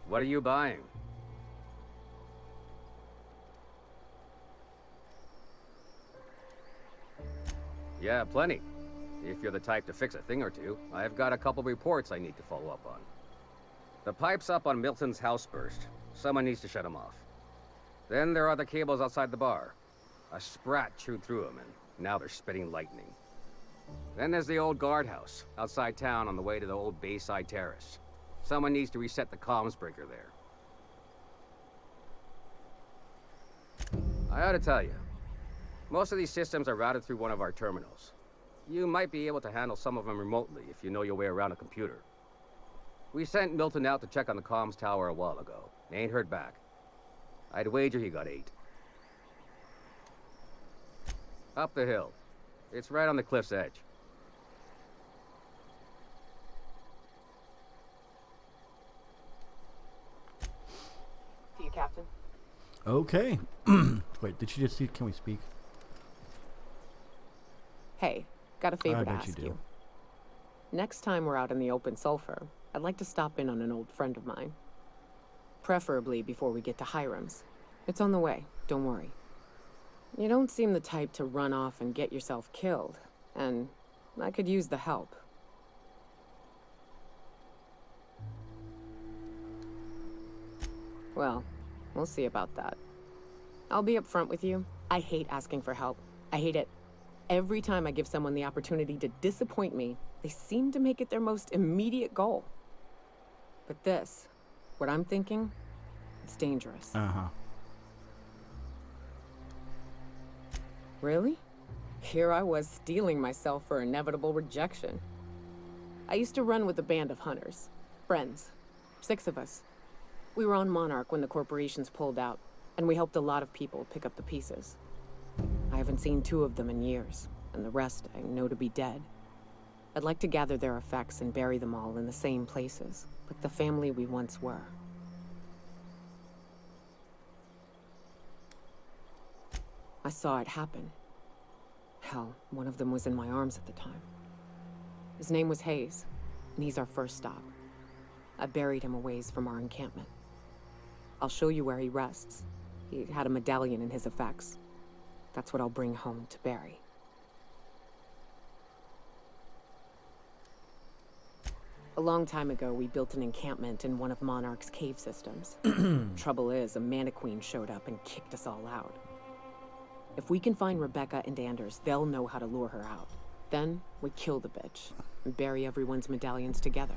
What are you buying? Yeah, plenty. If you're the type to fix a thing or two, I've got a couple reports I need to follow up on. The pipes up on Milton's house burst. Someone needs to shut them off. Then there are the cables outside the bar. A sprat chewed through them, and now they're spitting lightning. Then there's the old guardhouse, outside town on the way to the old Bayside Terrace. Someone needs to reset the comms breaker there. I ought to tell you, most of these systems are routed through one of our terminals. You might be able to handle some of them remotely if you know your way around a computer. We sent Milton out to check on the comms tower a while ago. Ain't heard back. I'd wager he got 8. Up the hill. It's right on the cliff's edge. See you, Captain. Okay. Wait, did she just see? Can we speak? Hey, got a favor to I bet ask you do. Next time we're out in the open sulfur, I'd like to stop in on an old friend of mine. Preferably before we get to Hiram's. It's on the way, don't worry. You don't seem the type to run off and get yourself killed, and I could use the help. Well, we'll see about that. I'll be upfront with you. I hate asking for help. I hate it. Every time I give someone the opportunity to disappoint me, they seem to make it their most immediate goal. But this, what I'm thinking, it's dangerous. Uh-huh. Really? Here I was steeling myself for inevitable rejection. I used to run with a band of hunters. Friends. 6 of us. We were on Monarch when the corporations pulled out, and we helped a lot of people pick up the pieces. I haven't seen 2 of them in years, and the rest I know to be dead. I'd like to gather their effects and bury them all in the same places, like the family we once were. I saw it happen. Hell, one of them was in my arms at the time. His name was Hayes, and he's our first stop. I buried him a ways from our encampment. I'll show you where he rests. He had a medallion in his effects. That's what I'll bring home to Barry. A long time ago, we built an encampment in one of Monarch's cave systems. Trouble is, a Mantiqueen showed up and kicked us all out. If we can find Rebecca and Anders, they'll know how to lure her out. Then, we kill the bitch and bury everyone's medallions together.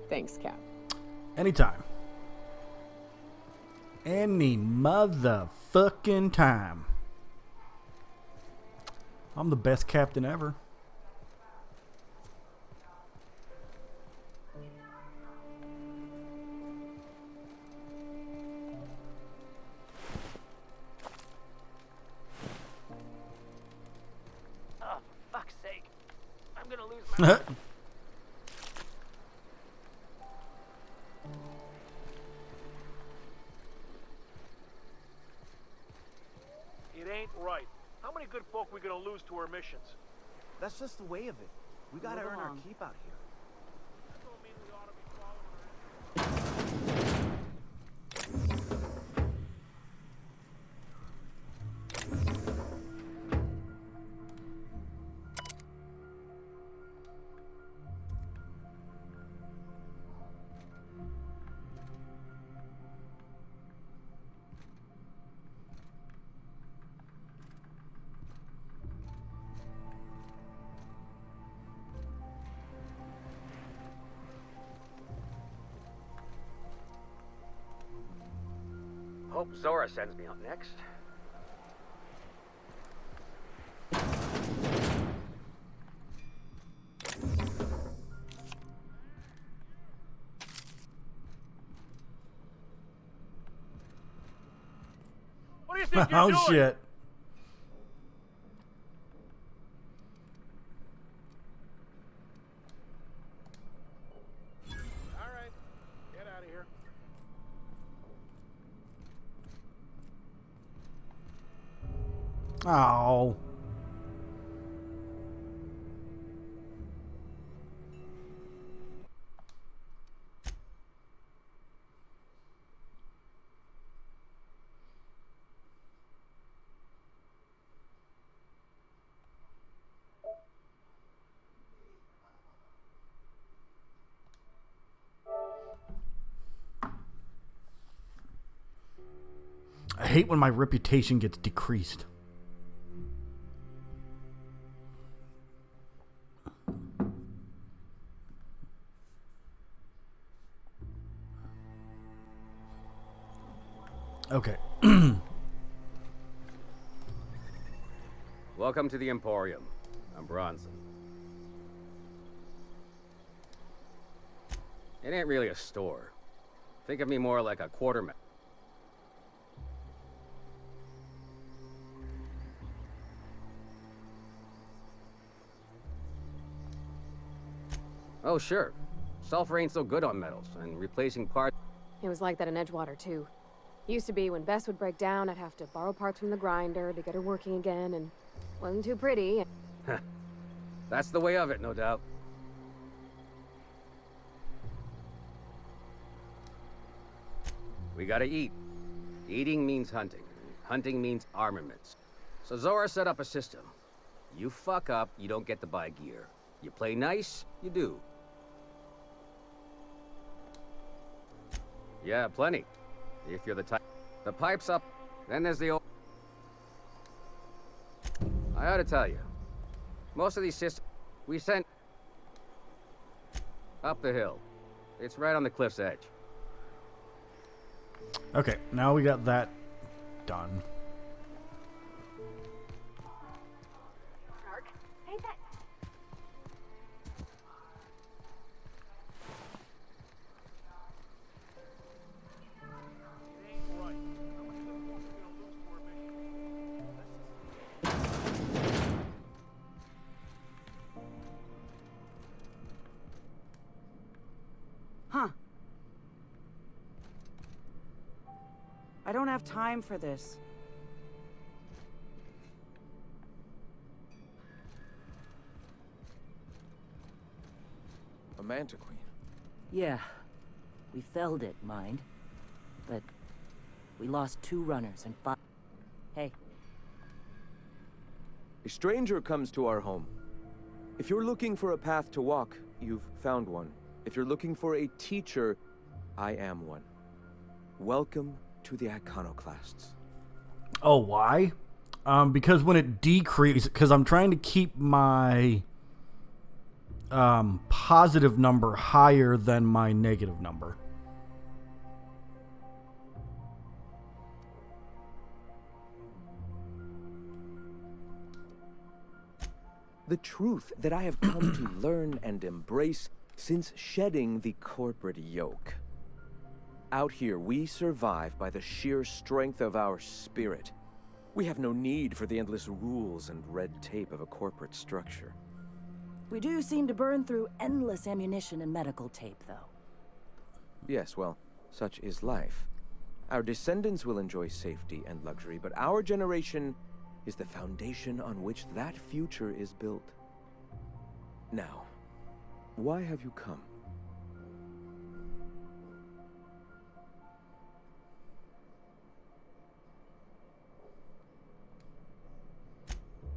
Thanks, Cap. Anytime. Any motherfucking time. I'm the best captain ever. Oh, for fuck's sake. I'm gonna lose my... It ain't right. How many good folk we gonna lose to our missions? That's just the way of it. We gotta earn our keep out here. Hope Zora sends me out next. What do you think you're Oh doing? shit. All right, get out of here. Oh. hate when my reputation gets decreased. Okay. Welcome to the Emporium. I'm Bronson. It ain't really a store. Think of me more like a quartermaster. Oh, sure. Sulfur ain't so good on metals, and replacing parts... It was like that in Edgewater, too. Used to be when Bess would break down, I'd have to borrow parts from the grinder to get her working again, and wasn't too pretty. That's the way of it, no doubt. We gotta eat. Eating means hunting. Hunting means armaments. So Zora set up a system. You fuck up, you don't get to buy gear. You play nice, you do. Yeah, plenty. If you're the type. The pipe's up, then there's the old... I ought to tell you. Most of these systems we sent up the hill. It's right on the cliff's edge. Okay, now we got that done. I don't have time for this. A Manta Queen. Yeah. We felled it, mind. But we lost 2 runners and 5... Hey. A stranger comes to our home. If you're looking for a path to walk, you've found one. If you're looking for a teacher, I am one. Welcome to the Iconoclasts. Oh, why? Because when it decreases, because I'm trying to keep my positive number higher than my negative number. The truth that I have come to learn and embrace since shedding the corporate yoke. Out here, we survive by the sheer strength of our spirit. We have no need for the endless rules and red tape of a corporate structure. We do seem to burn through endless ammunition and medical tape, though. Yes, well, such is life. Our descendants will enjoy safety and luxury, but our generation is the foundation on which that future is built. Now, why have you come?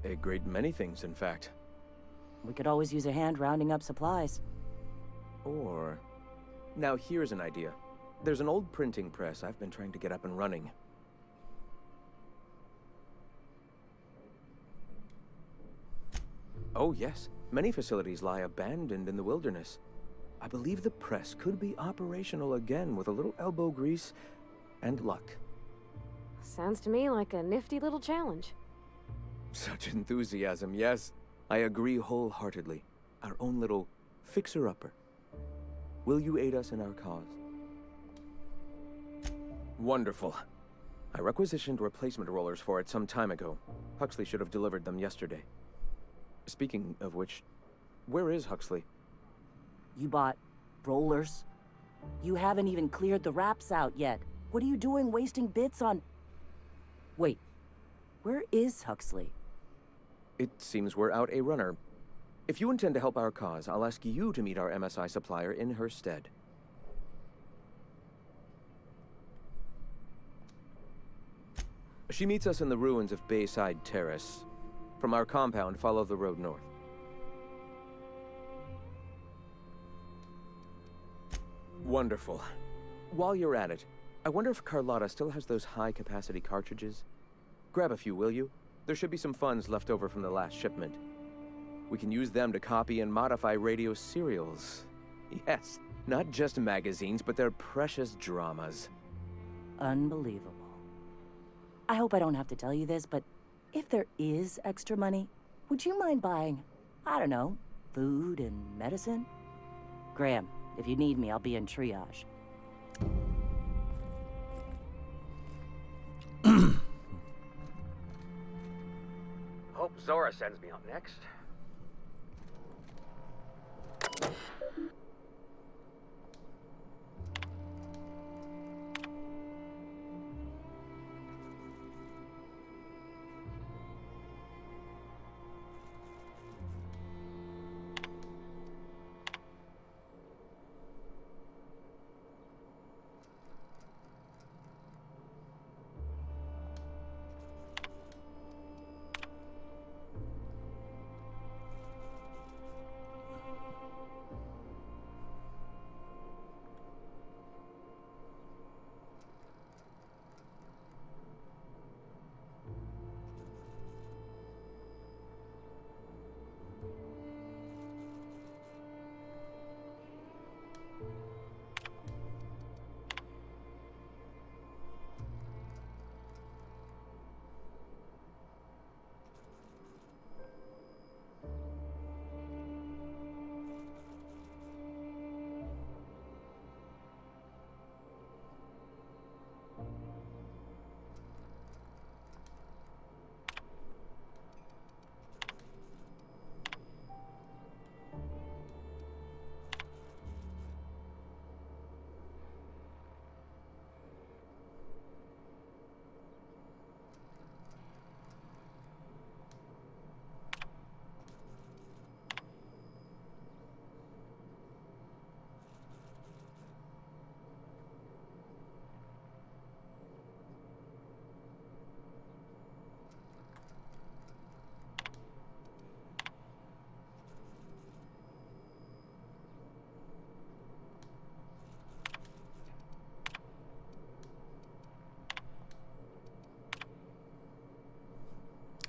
A great many things, in fact. We could always use a hand rounding up supplies. Or... Now here's an idea. There's an old printing press I've been trying to get up and running. Oh yes, many facilities lie abandoned in the wilderness. I believe the press could be operational again with a little elbow grease and luck. Sounds to me like a nifty little challenge. Such enthusiasm, yes. I agree wholeheartedly. Our own little fixer-upper. Will you aid us in our cause? Wonderful. I requisitioned replacement rollers for it some time ago. Huxley should have delivered them yesterday. Speaking of which, where is Huxley? You bought rollers? You haven't even cleared the wraps out yet. What are you doing wasting bits on... Wait, where is Huxley? It seems we're out a runner. If you intend to help our cause, I'll ask you to meet our MSI supplier in her stead. She meets us in the ruins of Bayside Terrace. From our compound, follow the road north. Wonderful. While you're at it, I wonder if Carlotta still has those high-capacity cartridges? Grab a few, will you? There should be some funds left over from the last shipment. We can use them to copy and modify radio serials. Yes, not just magazines, but their precious dramas. Unbelievable. I hope I don't have to tell you this, but if there is extra money, would you mind buying, I don't know, food and medicine? Graham, if you need me, I'll be in triage. Hope Zora sends me out next.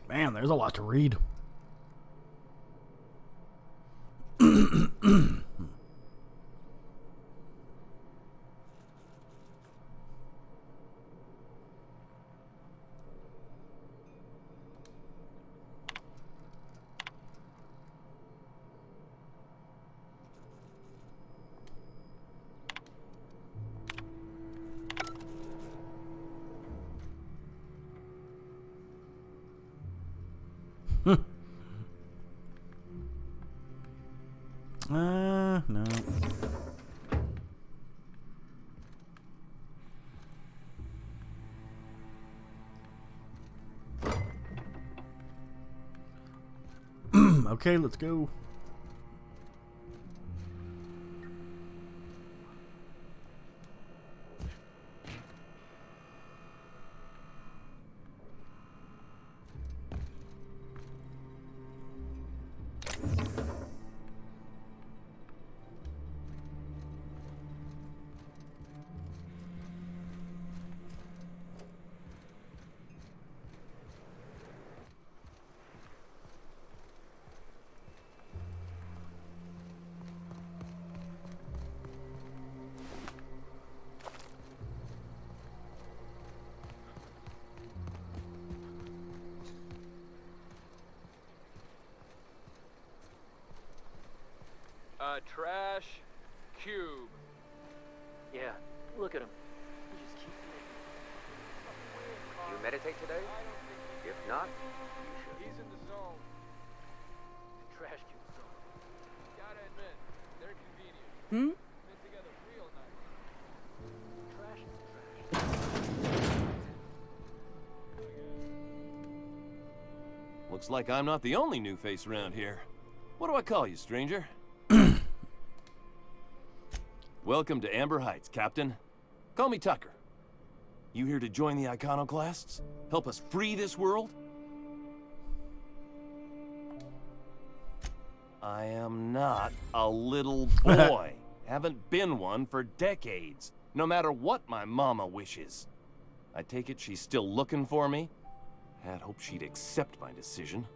Man, there's a lot to read. No. Okay, let's go. Trash cube. Yeah, look at him. He just keeps You meditate today? If not, you should. He's in the zone. The trash cube zone. Gotta admit, they're convenient. Fit together real nice. Trash is trash. Looks like I'm not the only new face around here. What do I call you, stranger? Welcome to Amber Heights, Captain. Call me Tucker. You here to join the Iconoclasts? Help us free this world? I am not a little boy. Haven't been one for decades. no matter what my mama wishes. I take it she's still looking for me? Had hoped she'd accept my decision.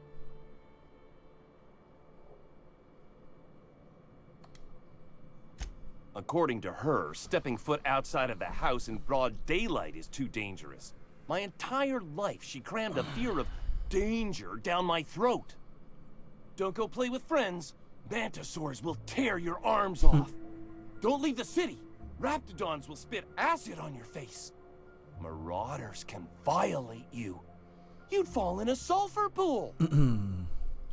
According to her, stepping foot outside of the house in broad daylight is too dangerous. My entire life, she crammed a fear of danger down my throat. Don't go play with friends. Mantisaurs will tear your arms off. Don't leave the city. Raptidons will spit acid on your face. Marauders can violate you. You'd fall in a sulfur pool.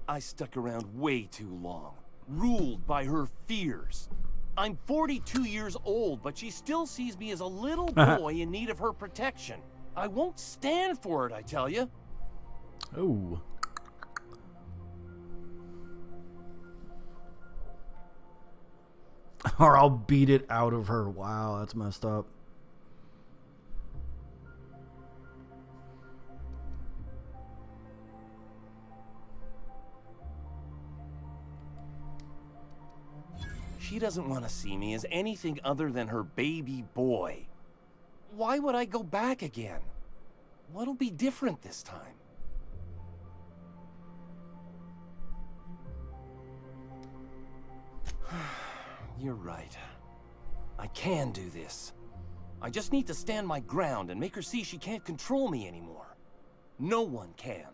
I stuck around way too long, ruled by her fears. I'm 42 years old, but she still sees me as a little boy in need of her protection. I won't stand for it, I tell you. Oh. Or I'll beat it out of her. Wow, that's messed up. She doesn't want to see me as anything other than her baby boy. Why would I go back again? What'll be different this time? You're right. I can do this. I just need to stand my ground and make her see she can't control me anymore. No one can.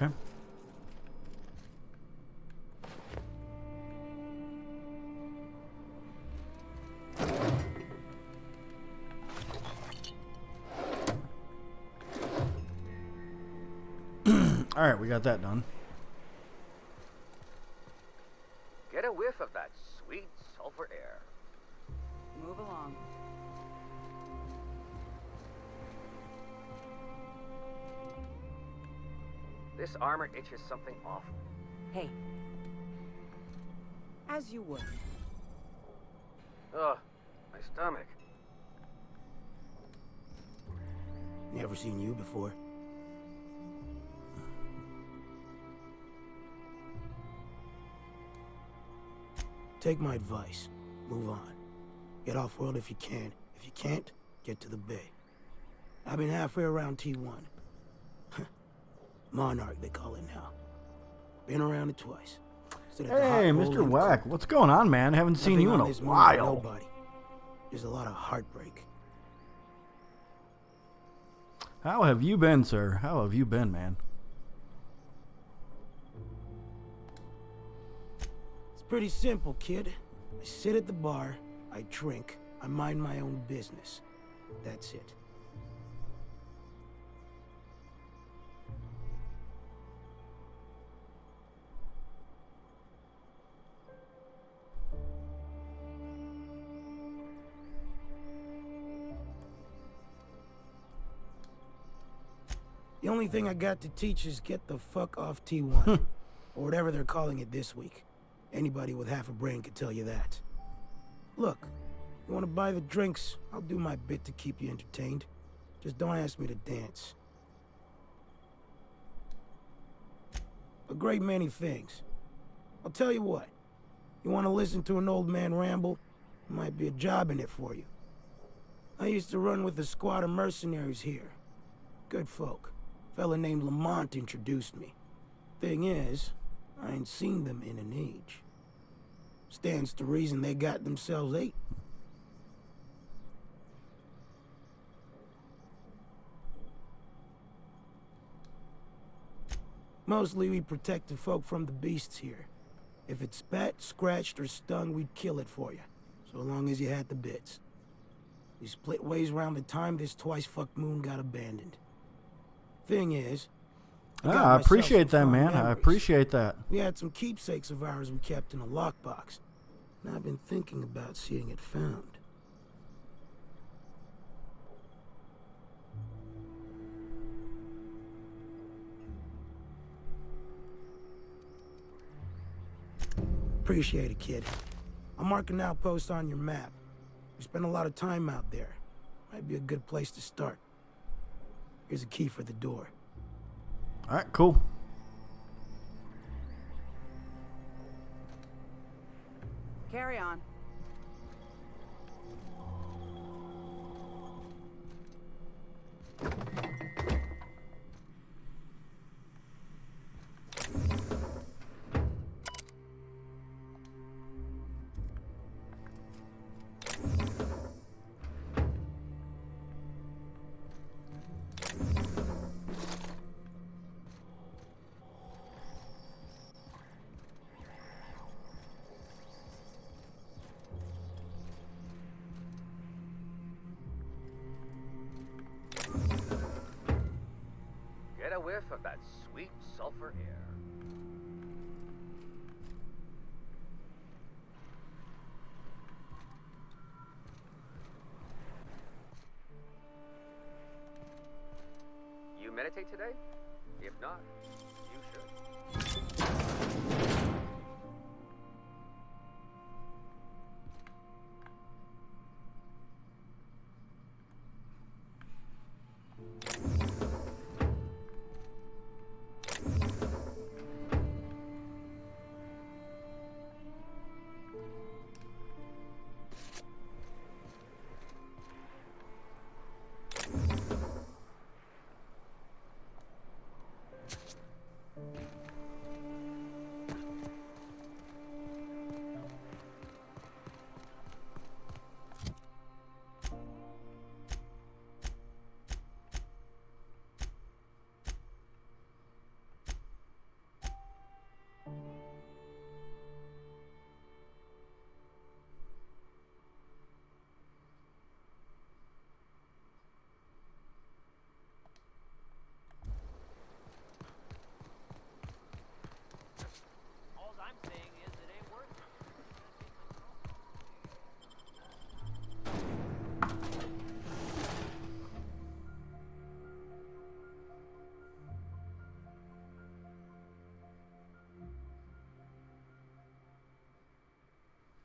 Okay. All right, we got that done. Get a whiff of that sweet sulfur air. Move along. This armor itches something awful. Hey. As you would. Ugh, my stomach. Never seen you before. Take my advice. Move on. Get off-world if you can. If you can't, get to the bay. I've been halfway around T1. Monarch, they call it now. Been around it twice. Stood at the hot Hey, bowl Mr. in Whack, what's going on, man? Haven't seen Nothing you in on a this moon for while. Nobody. There's a lot of heartbreak. How have you been, sir? How have you been, man? It's pretty simple, kid. I sit at the bar, I drink, I mind my own business. That's it. The only thing I got to teach is get the fuck off T1. Or whatever they're calling it this week. Anybody with half a brain could tell you that. Look, You want to buy the drinks? I'll do my bit to keep you entertained. Just don't ask me to dance. A great many things. I'll tell you what. You want to listen to an old man ramble? There might be a job in it for you. I used to run with a squad of mercenaries here. Good folk. A fella named Lamont introduced me. Thing is, I ain't seen them in an age. Stands to reason they got themselves ate. Mostly we protect the folk from the beasts here. If it spat, scratched, or stung, we'd kill it for you. So long as you had the bits. We split ways around the time this twice-fucked moon got abandoned. Thing is... I appreciate that, man. I appreciate that. We had some keepsakes of ours we kept in a lockbox. And I've been thinking about seeing it found. Appreciate it, kid. I'll mark an outpost on your map. We spend a lot of time out there. Might be a good place to start. Here's a key for the door. All right, cool. Carry on. Get a whiff of that sweet sulfur air. You meditate today? If not, you should.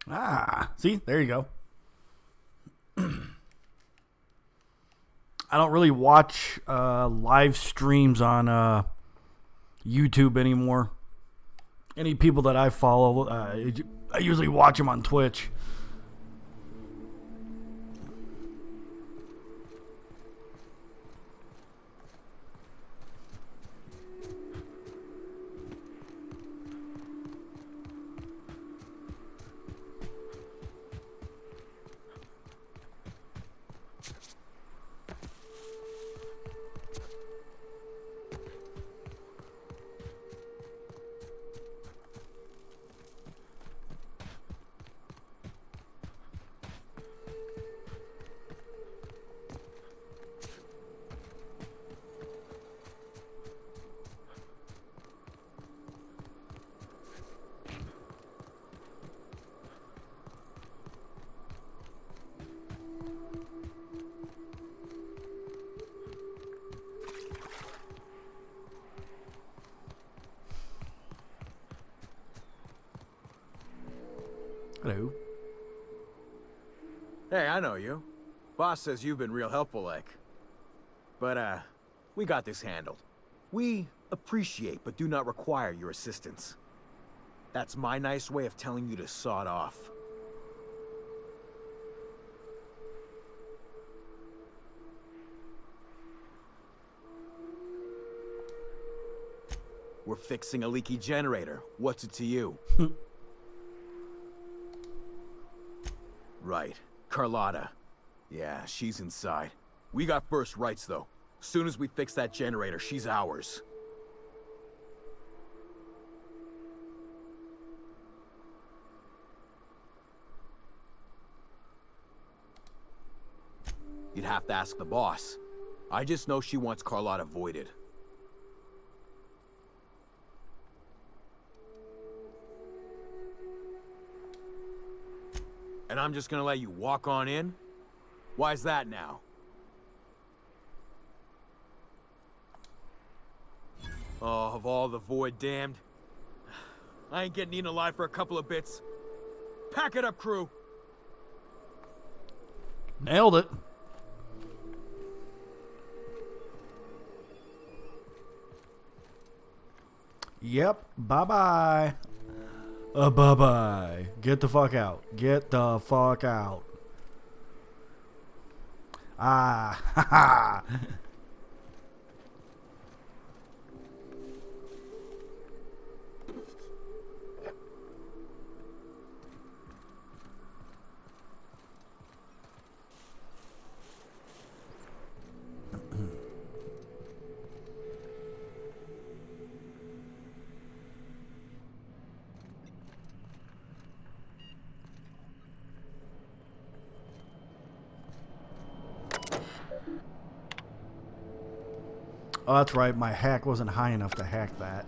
Ah, see, there you go. I don't really watch live streams on YouTube anymore. Any people that I follow, I usually watch them on Twitch. Hey, I know you. Boss says you've been real helpful, like. But, we got this handled. We appreciate but do not require your assistance. That's my nice way of telling you to sod off. We're fixing a leaky generator. What's it to you? Right. Carlotta. Yeah, she's inside. We got first rights, though. Soon as we fix that generator, she's ours. You'd have to ask the boss. I just know she wants Carlotta voided. And I'm just gonna let you walk on in? Why's that now? Oh, of all the void damned. I ain't getting eaten alive for a couple of bits. Pack it up, crew! Nailed it. Yep. Bye-bye. Bye-bye. Get the fuck out. Get the fuck out. Ah, ha ha. Oh, that's right. My hack wasn't high enough to hack that.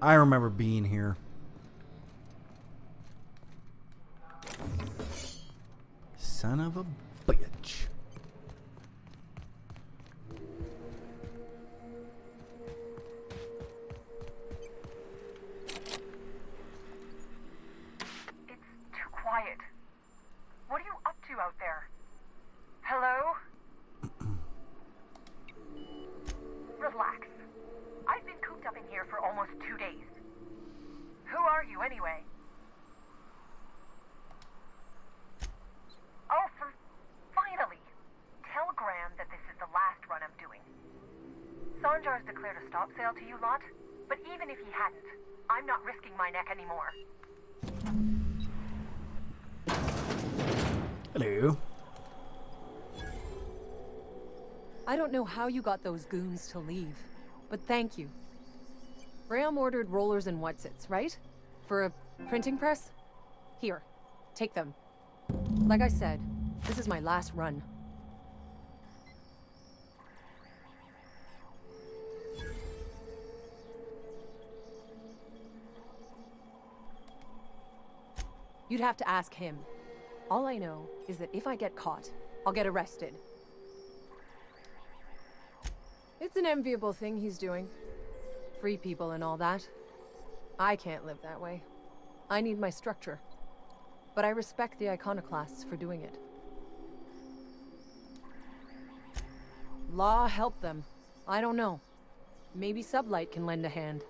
I remember being here. Son of a bitch. Too quiet. What are you up to out there? Hello? Relax. I've been cooped up in here for almost 2 days. Who are you, anyway? Oh, finally! Tell Graham that this is the last run I'm doing. Sanjar's declared a stop sale to you lot, but even if he hadn't, I'm not risking my neck anymore. Hello. I don't know how you got those goons to leave, but thank you. Graham ordered rollers and whatsits, right? For a printing press? Here, take them. Like I said, this is my last run. You'd have to ask him. All I know is that if I get caught, I'll get arrested. It's an enviable thing he's doing. Free people and all that. I can't live that way. I need my structure. But I respect the iconoclasts for doing it. Law help them. I don't know. Maybe Sublight can lend a hand.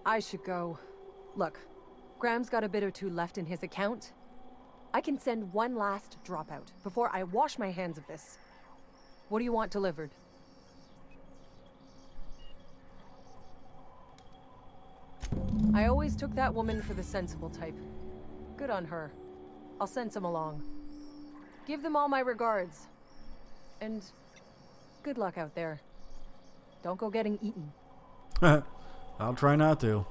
I should go. Look, Graham's got a bit or two left in his account. I can send one last dropout before I wash my hands of this. What do you want delivered? I always took that woman for the sensible type. Good on her. I'll send some along. Give them all my regards. And good luck out there. Don't go getting eaten. I'll try not to.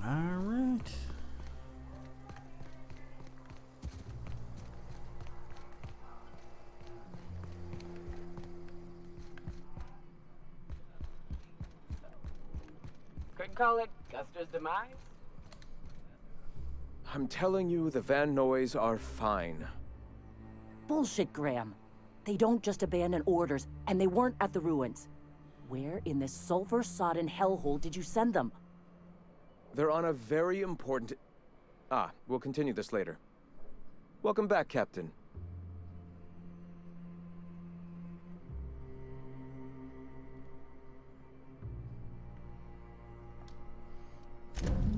Alright. Could call it Custer's demise. I'm telling you, the Van Noys are fine. Bullshit, Graham. They don't just abandon orders, and they weren't at the ruins. Where in this sulfur-sodden hellhole did you send them? They're on a very important... we'll continue this later. Welcome back, Captain.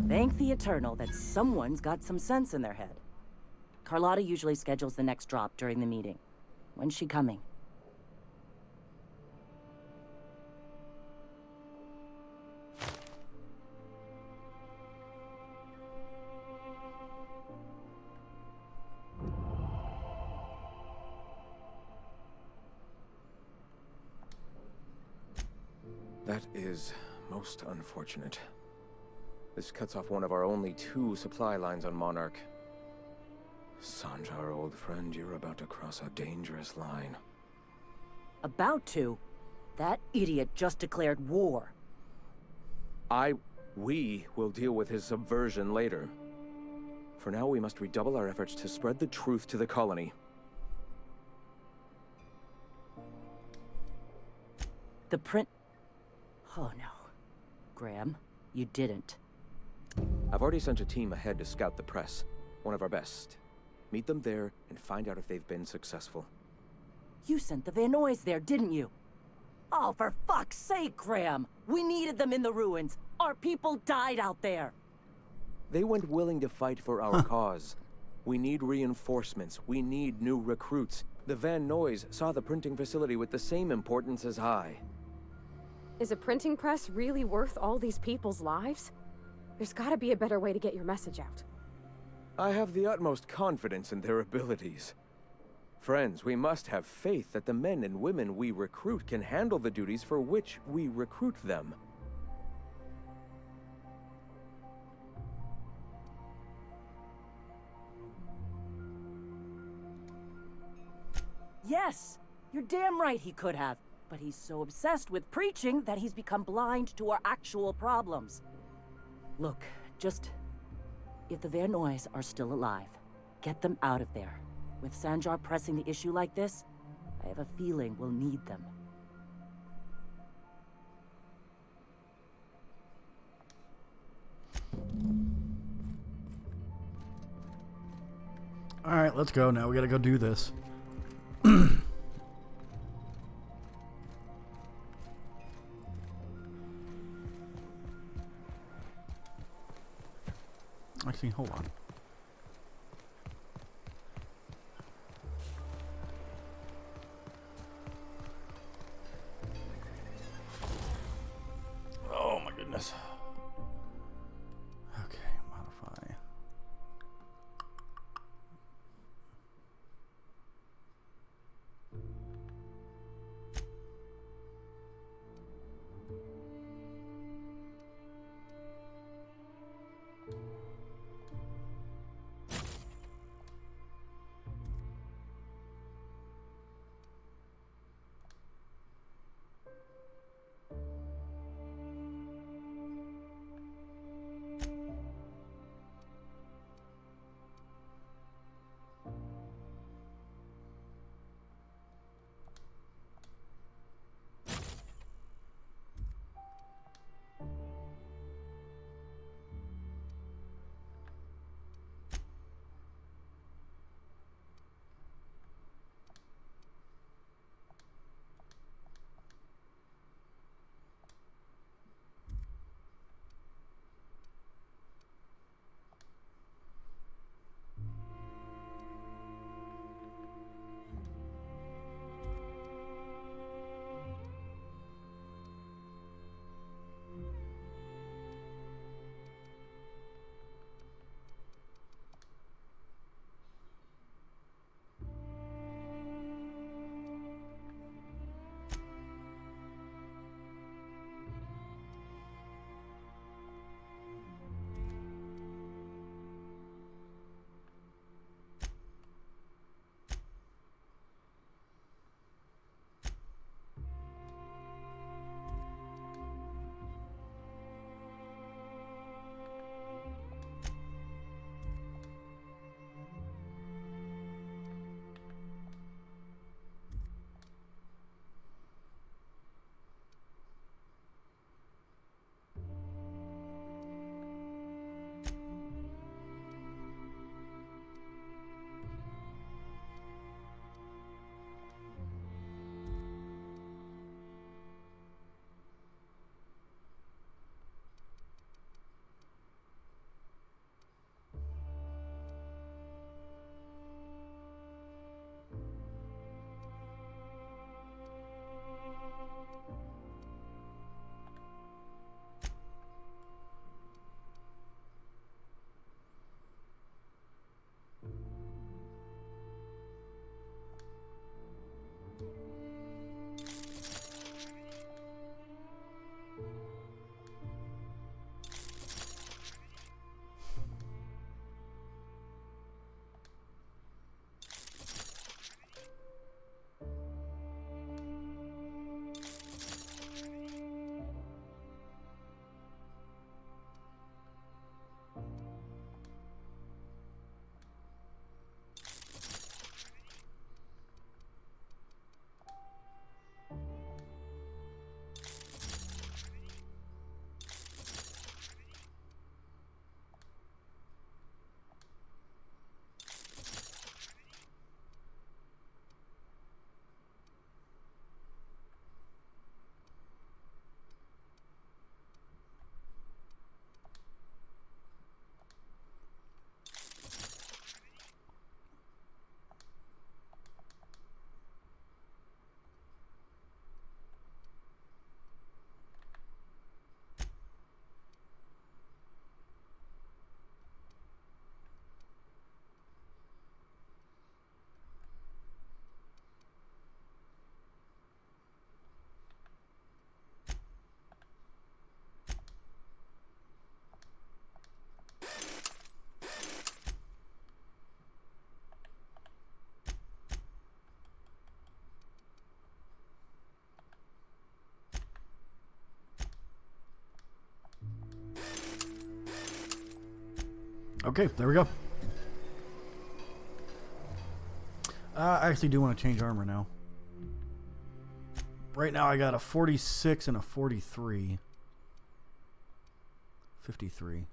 Thank the Eternal that someone's got some sense in their head. Carlotta usually schedules the next drop during the meeting. When's she coming? That is most unfortunate. This cuts off one of our only 2 supply lines on Monarch. Sanjar, old friend, you're about to cross a dangerous line. About to? That idiot just declared war. We will deal with his subversion later. For now, we must redouble our efforts to spread the truth to the colony. The print... Oh no. Graham, you didn't. I've already sent a team ahead to scout the press. One of our best. Meet them there and find out if they've been successful. You sent the Van Noys there, didn't you? Oh, for fuck's sake, Graham! We needed them in the ruins! Our people died out there! They went willing to fight for our cause. We need reinforcements. We need new recruits. The Van Noys saw the printing facility with the same importance as I. Is a printing press really worth all these people's lives? There's gotta be a better way to get your message out. I have the utmost confidence in their abilities. Friends, we must have faith that the men and women we recruit can handle the duties for which we recruit them. Yes! You're damn right he could have. But he's so obsessed with preaching that he's become blind to our actual problems. Look, just... If the Van Noys are still alive, get them out of there. With Sanjar pressing the issue like this, I have a feeling we'll need them. Alright, let's go now. We gotta go do this. Actually, hold on. Oh my goodness. Okay, modify. Okay, there we go. I actually do want to change armor now. Right now I got a 46 and a 43. 53.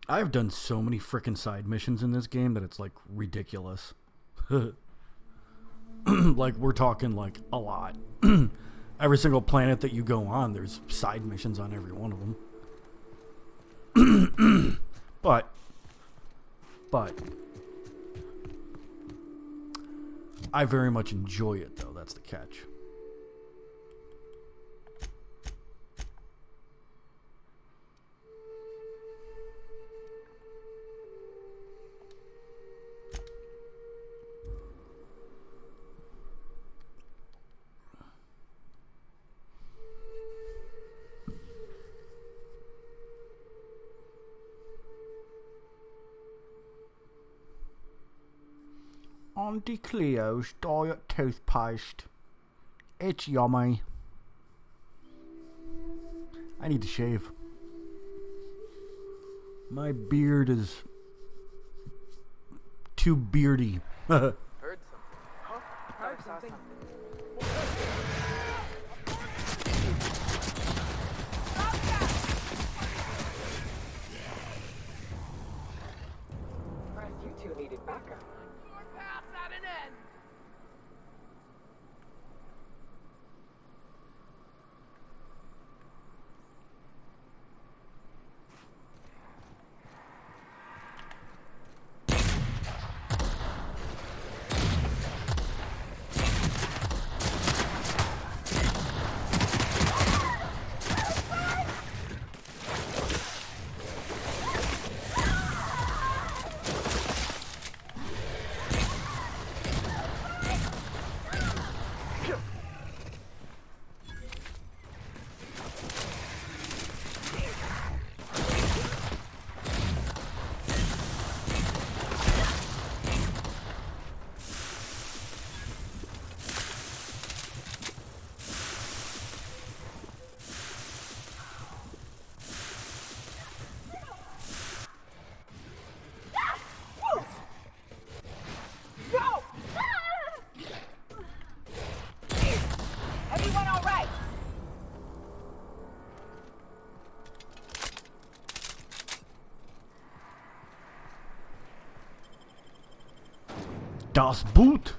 I've done so many frickin' side missions in this game that it's like ridiculous. Like we're talking like a lot. Every single planet that you go on, there's side missions on every one of them. But I very much enjoy it though, that's the catch. Auntie Cleo's diet toothpaste. It's yummy. I need to shave. My beard is too beardy. Heard something. Huh? Heard something. You two needed backup. Das Boot.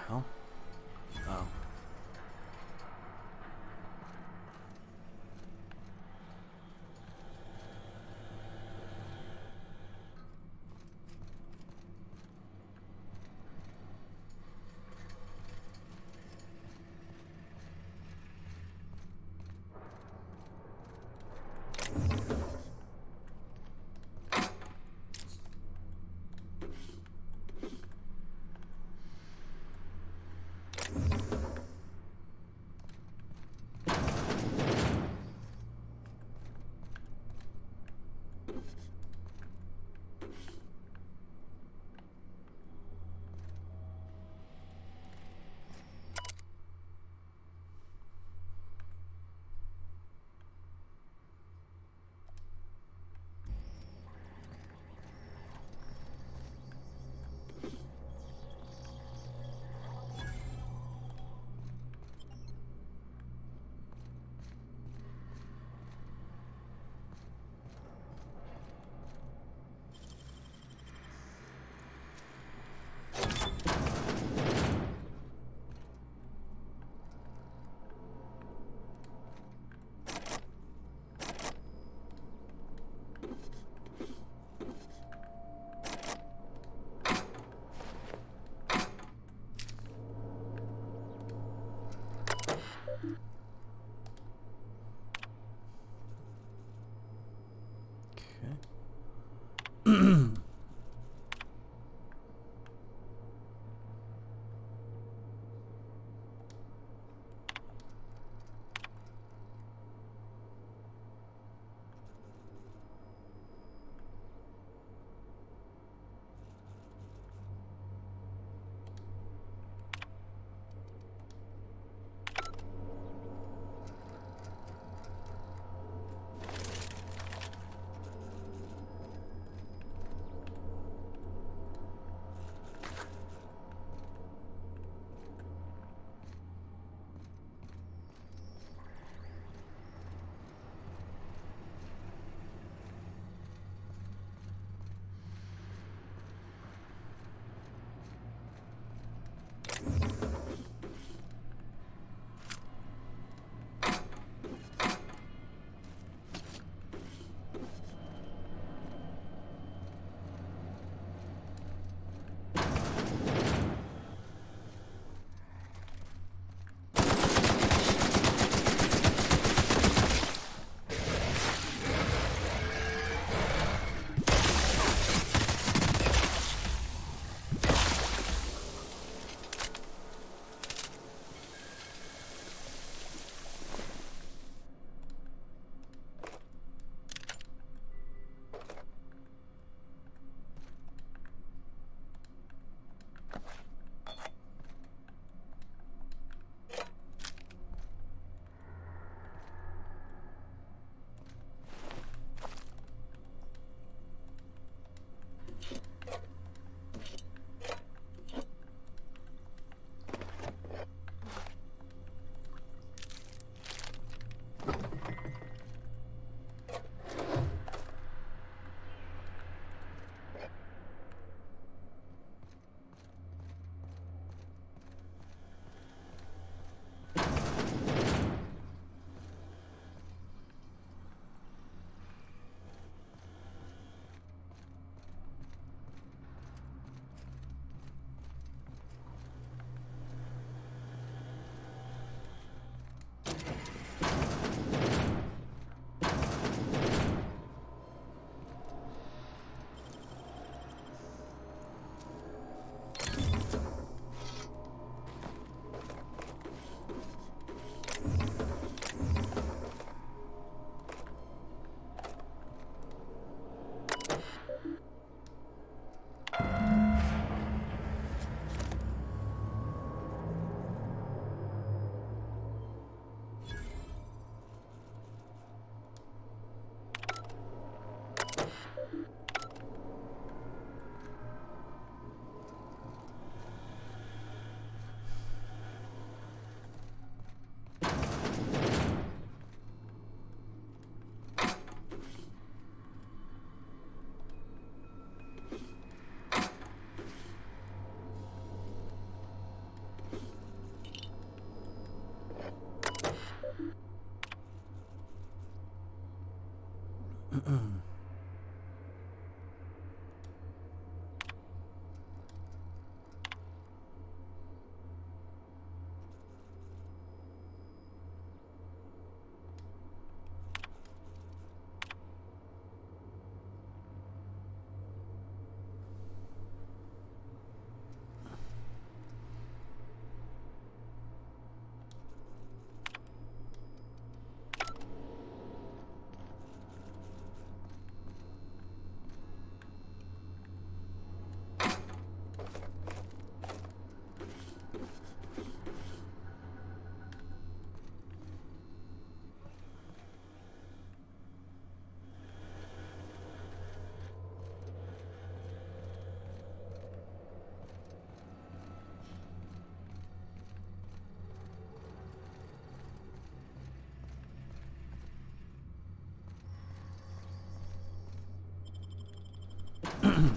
hell? Oh.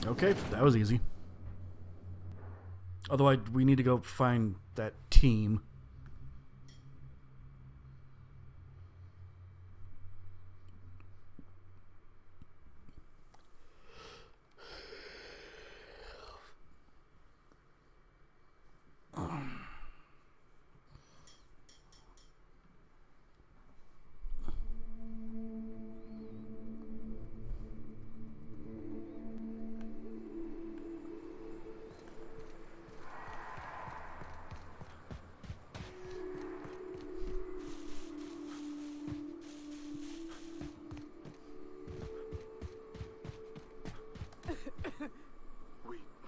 Okay, that was easy. Although we need to go find that team.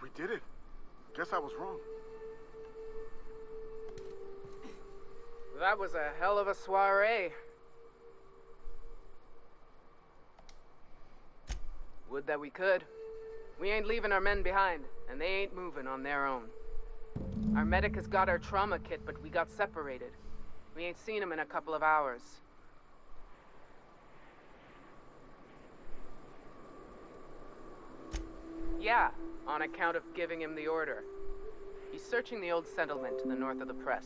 We did it. Guess I was wrong. That was a hell of a soiree. Would that we could. We ain't leaving our men behind, and they ain't moving on their own. Our medic has got our trauma kit, but we got separated. We ain't seen him in a couple of hours. Yeah, on account of giving him the order. He's searching the old settlement to the north of the press.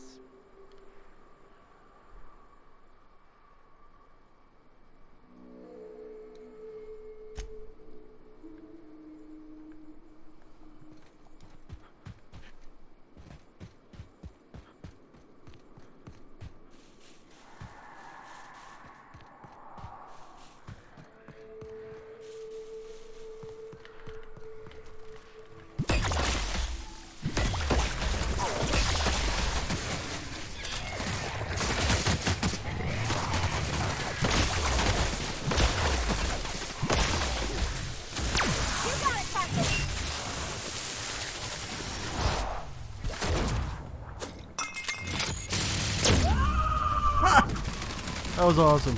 That was awesome.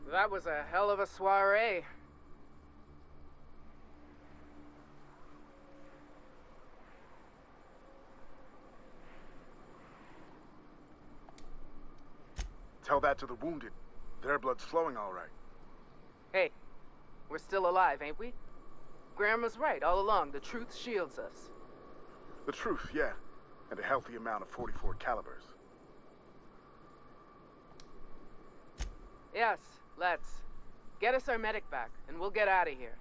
That was a hell of a soiree. Tell that to the wounded. Their blood's flowing all right. Hey, we're still alive, ain't we? Graham was right all along. The truth shields us. The truth, yeah. And a healthy amount of 44 calibers. Yes, let's. Get us our medic back, and we'll get out of here.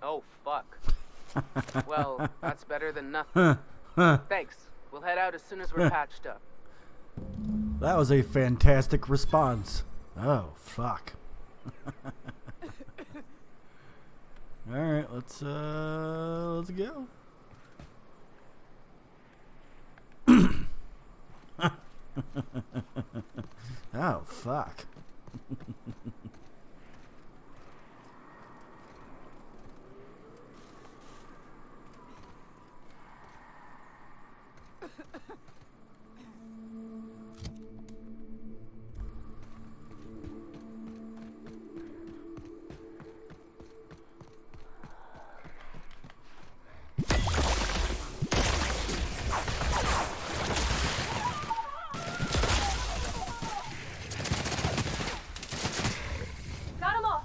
Oh, fuck. Well, that's better than nothing. Thanks. We'll head out as soon as we're patched up. That was a fantastic response. Oh, fuck. All right, let's go. Oh, fuck. Got 'em all.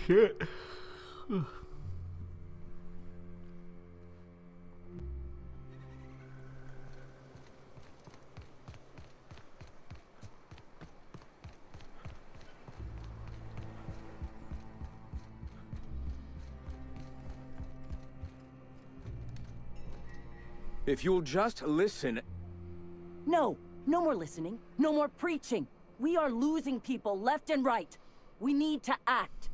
Shit. If you'll just listen... No, no more listening. No more preaching. We are losing people left and right. We need to act.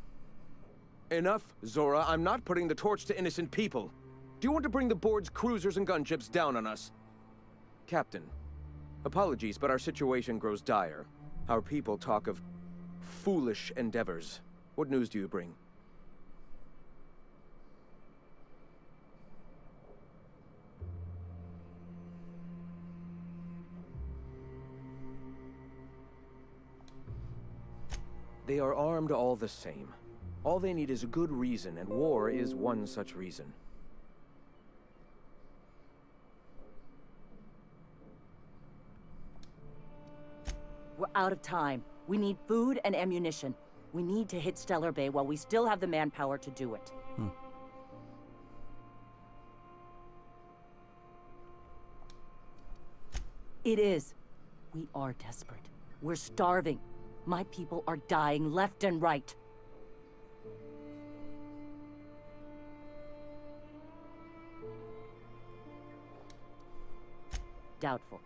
Enough, Zora. I'm not putting the torch to innocent people. Do you want to bring the board's cruisers and gunships down on us? Captain, apologies, but our situation grows dire. Our people talk of foolish endeavors. What news do you bring? They are armed all the same. All they need is a good reason, and war is one such reason. We're out of time. We need food and ammunition. We need to hit Stellar Bay while we still have the manpower to do it. It is. We are desperate. We're starving. My people are dying left and right. Doubtful.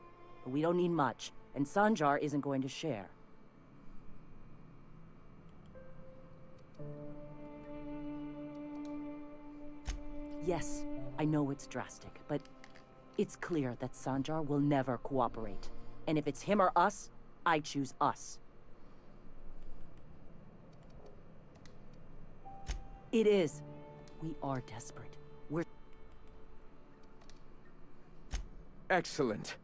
But we don't need much, and Sanjar isn't going to share. Yes, I know it's drastic, but it's clear that Sanjar will never cooperate. And if it's him or us, I choose us. It is. We are desperate. We're... Excellent.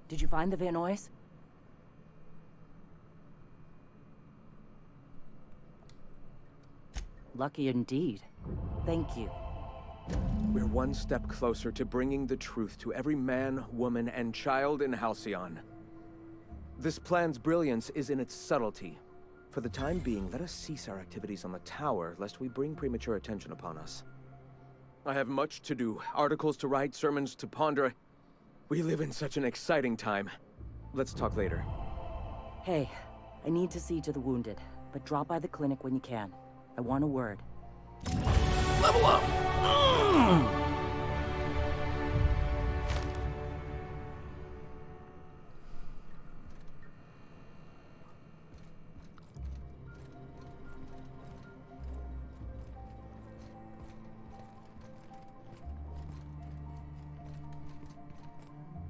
Did you find the Vanoys? Lucky indeed. Thank you. We're one step closer to bringing the truth to every man, woman, and child in Halcyon. This plan's brilliance is in its subtlety. For the time being, let us cease our activities on the tower, lest we bring premature attention upon us. I have much to do, articles to write, sermons to ponder. We live in such an exciting time. Let's talk later. Hey, I need to see to the wounded, but drop by the clinic when you can. I want a word. Level up!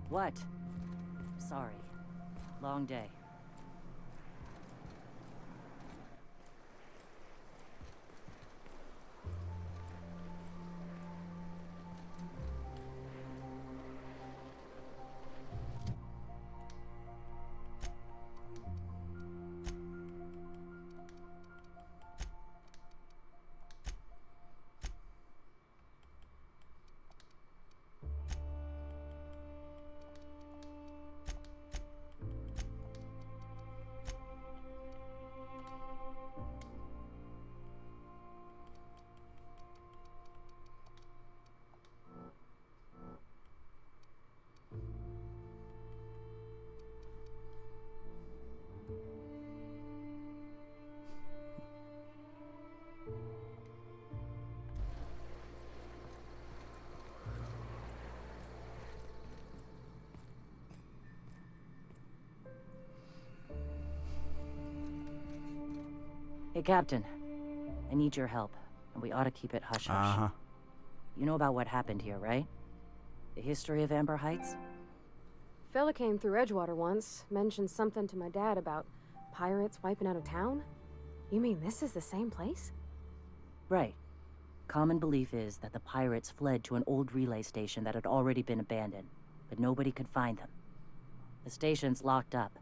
What? Sorry. Long day. Captain. I need your help, and we ought to keep it hush-hush. Uh-huh. You know about what happened here, right? The history of Amber Heights? Fella came through Edgewater once, mentioned something to my dad about pirates wiping out a town. You mean this is the same place? Right. Common belief is that the pirates fled to an old relay station that had already been abandoned, but nobody could find them. The station's locked up,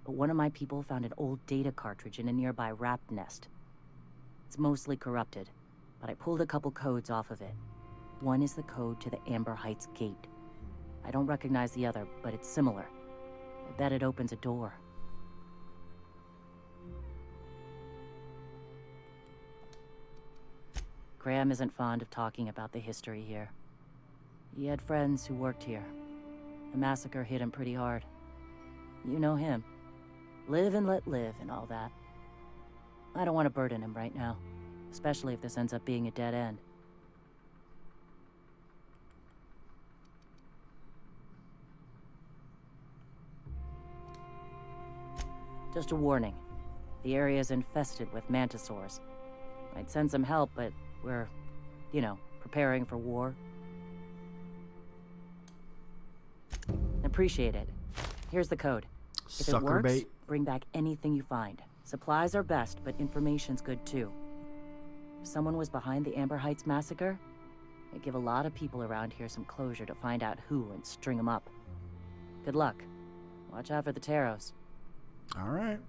but one of my people found an old data cartridge in a nearby rat nest. It's mostly corrupted, but I pulled a couple codes off of it. One is the code to the Amber Heights gate. I don't recognize the other, but it's similar. I bet it opens a door. Graham isn't fond of talking about the history here. He had friends who worked here. The massacre hit him pretty hard. You know him. Live and let live and all that. I don't want to burden him right now, especially if this ends up being a dead end. Just a warning. The area is infested with mantisaurs. I'd send some help, but we're, you know, preparing for war. Appreciate it. Here's the code. If it works, Suckerbait. bring back anything you find. Supplies are best, but information's good too. If someone was behind the Amber Heights massacre, it'd give a lot of people around here some closure to find out who and string them up. Good luck. Watch out for the Taros. All right.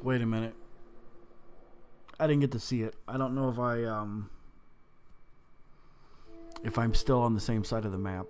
Wait a minute. I didn't get to see it. I don't know if I'm still on the same side of the map.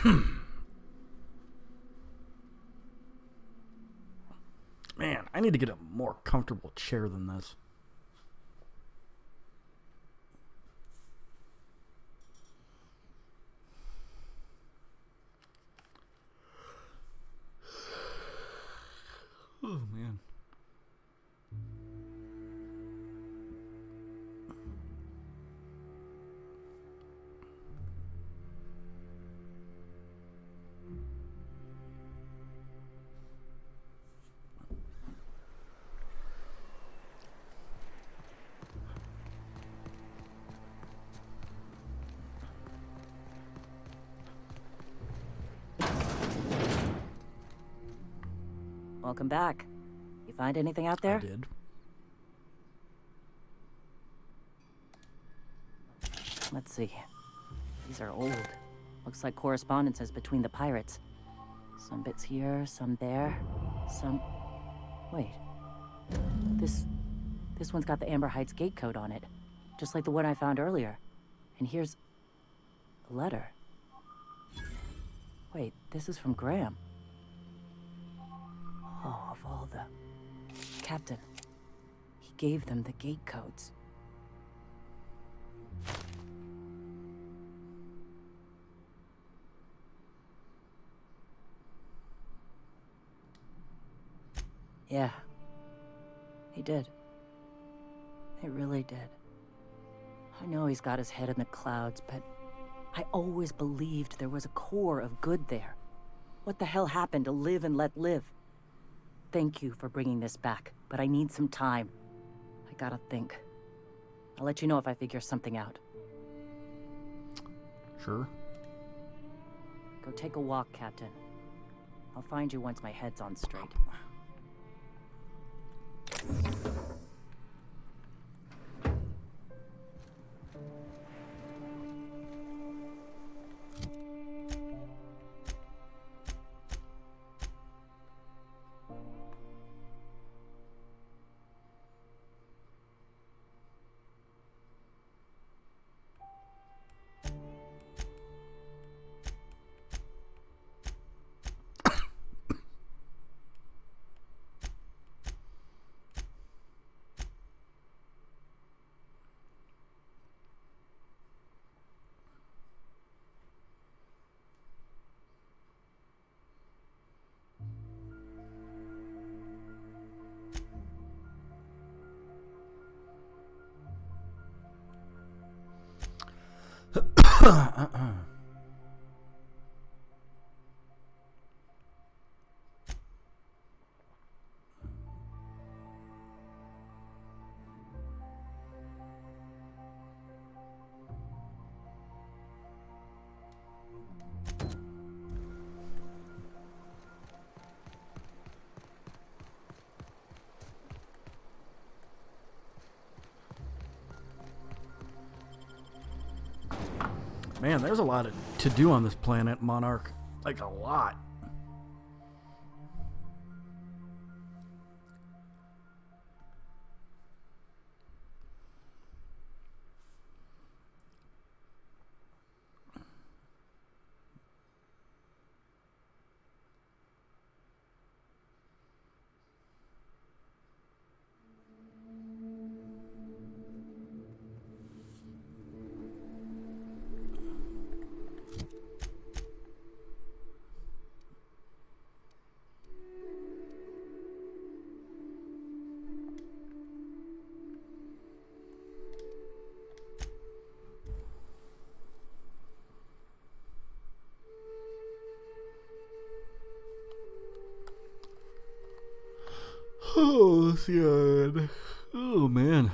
Man, I need to get a more comfortable chair than this. Oh, man. Welcome back. You find anything out there? I did. Let's see. These are old. Looks like correspondences between the pirates. Some bits here, some there, some... Wait. This one's got the Amber Heights gate code on it. Just like the one I found earlier. And here's... a letter. Wait, this is from Graham. Oh, of all the... Captain. He gave them the gate codes. Yeah. He did. He really did. I know he's got his head in the clouds, but I always believed there was a core of good there. What the hell happened to live and let live? Thank you for bringing this back, but I need some time. I gotta think. I'll let you know if I figure something out. Sure. Go take a walk, Captain. I'll find you once my head's on straight. Man, there's a lot to do on this planet, Monarch. Like, a lot. Oh, God. Oh, man.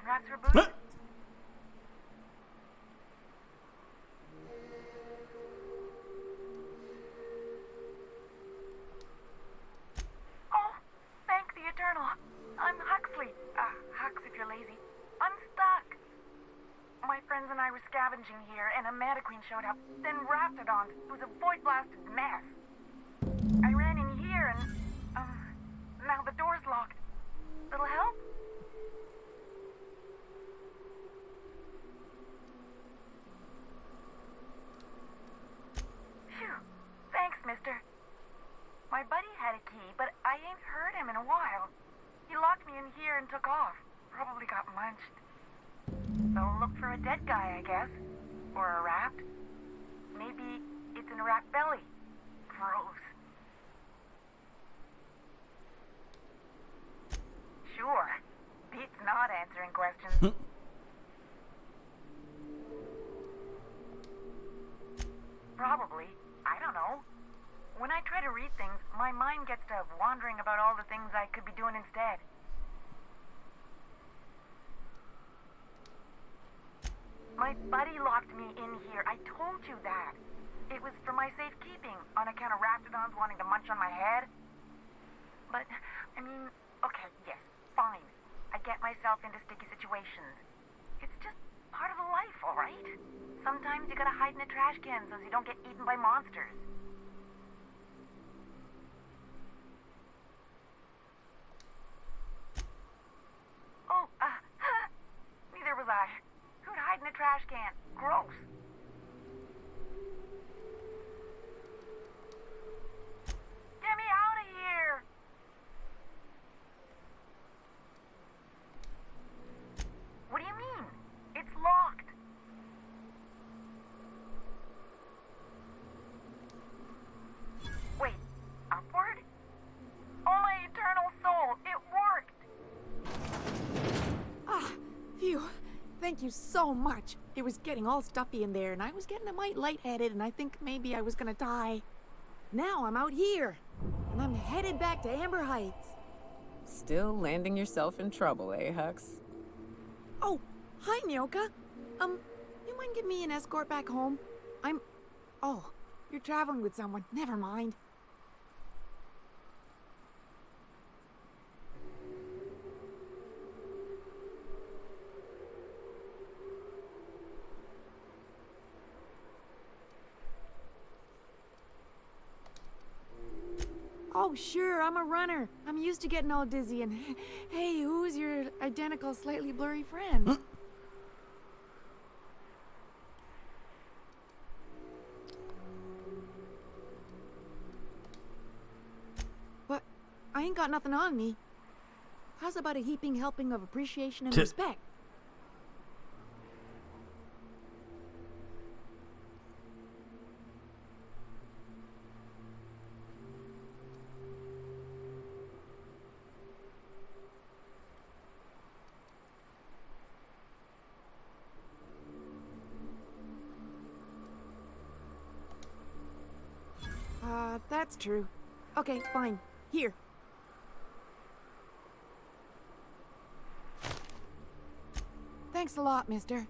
chicken wraps for booze? Oh, thank the Eternal. I'm Huxley. Hux if you're lazy. I'm stuck. My friends and I were scavenging here, and a Meta Queen showed up. Then Raptidons. It was a void-blasted mess. I ran in here, and now the door's locked. Little help? Phew. Thanks, mister. My buddy had a key, but I ain't heard him in a while. He locked me in here and took off. Probably got munched. So look for a dead guy, I guess. Or a rat. Maybe it's in a rat belly. Gross. Sure. Beats not answering questions. Probably. I don't know. When I try to read things, my mind gets to wandering about all the things I could be doing instead. My buddy locked me in here. I told you that. It was for my safekeeping, on account of Raptidons wanting to munch on my head. But, I mean, okay, yes, fine. I get myself into sticky situations. It's just part of the life, all right? Sometimes you gotta hide in a trash can so you don't get eaten by monsters. Oh, neither was I. Who'd hide in a trash can? Gross. Get me out of here! What do you mean? It's locked. Wait, upward? Oh, my eternal soul, it worked! Ah, phew. Thank you so much. It was getting all stuffy in there, and I was getting a mite lightheaded, and I think maybe I was gonna die. Now I'm out here, and I'm headed back to Amber Heights. Still landing yourself in trouble, eh, Hux? Oh, hi, Nyoka. You mind giving me an escort back home? Oh, you're traveling with someone. Never mind. Oh, sure, I'm a runner. I'm used to getting all dizzy, and hey, who's your identical, slightly blurry friend? What? I ain't got nothing on me. How's about a heaping helping of appreciation and respect? That's true. Okay, fine. Here. Thanks a lot, mister.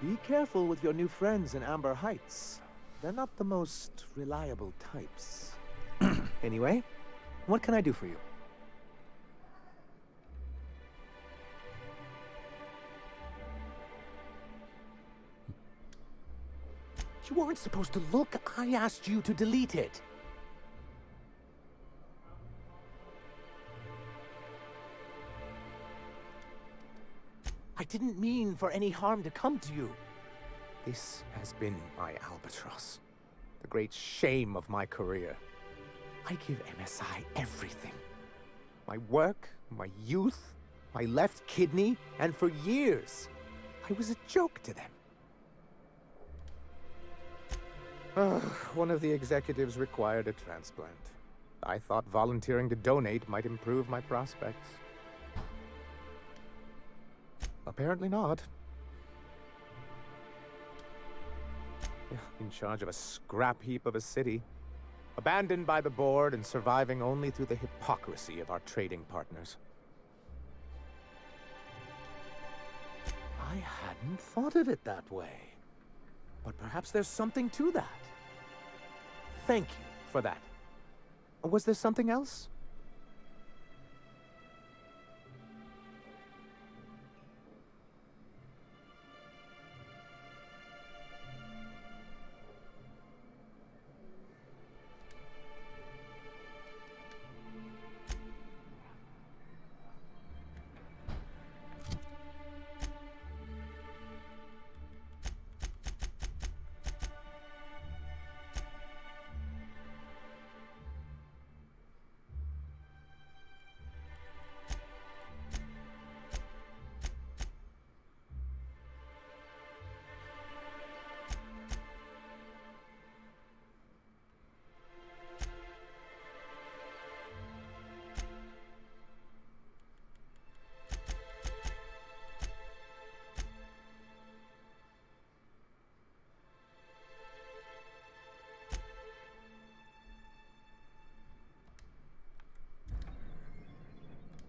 Be careful with your new friends in Amber Heights. They're not the most reliable types. Anyway, what can I do for you? You weren't supposed to look. I asked you to delete it. I didn't mean for any harm to come to you. This has been my albatross. The great shame of my career. I give MSI everything. My work, my youth, my left kidney, and for years, I was a joke to them. One of the executives required a transplant. I thought volunteering to donate might improve my prospects. Apparently not. In charge of a scrap heap of a city. Abandoned by the board and surviving only through the hypocrisy of our trading partners. I hadn't thought of it that way. But perhaps there's something to that. Thank you for that. Was there something else?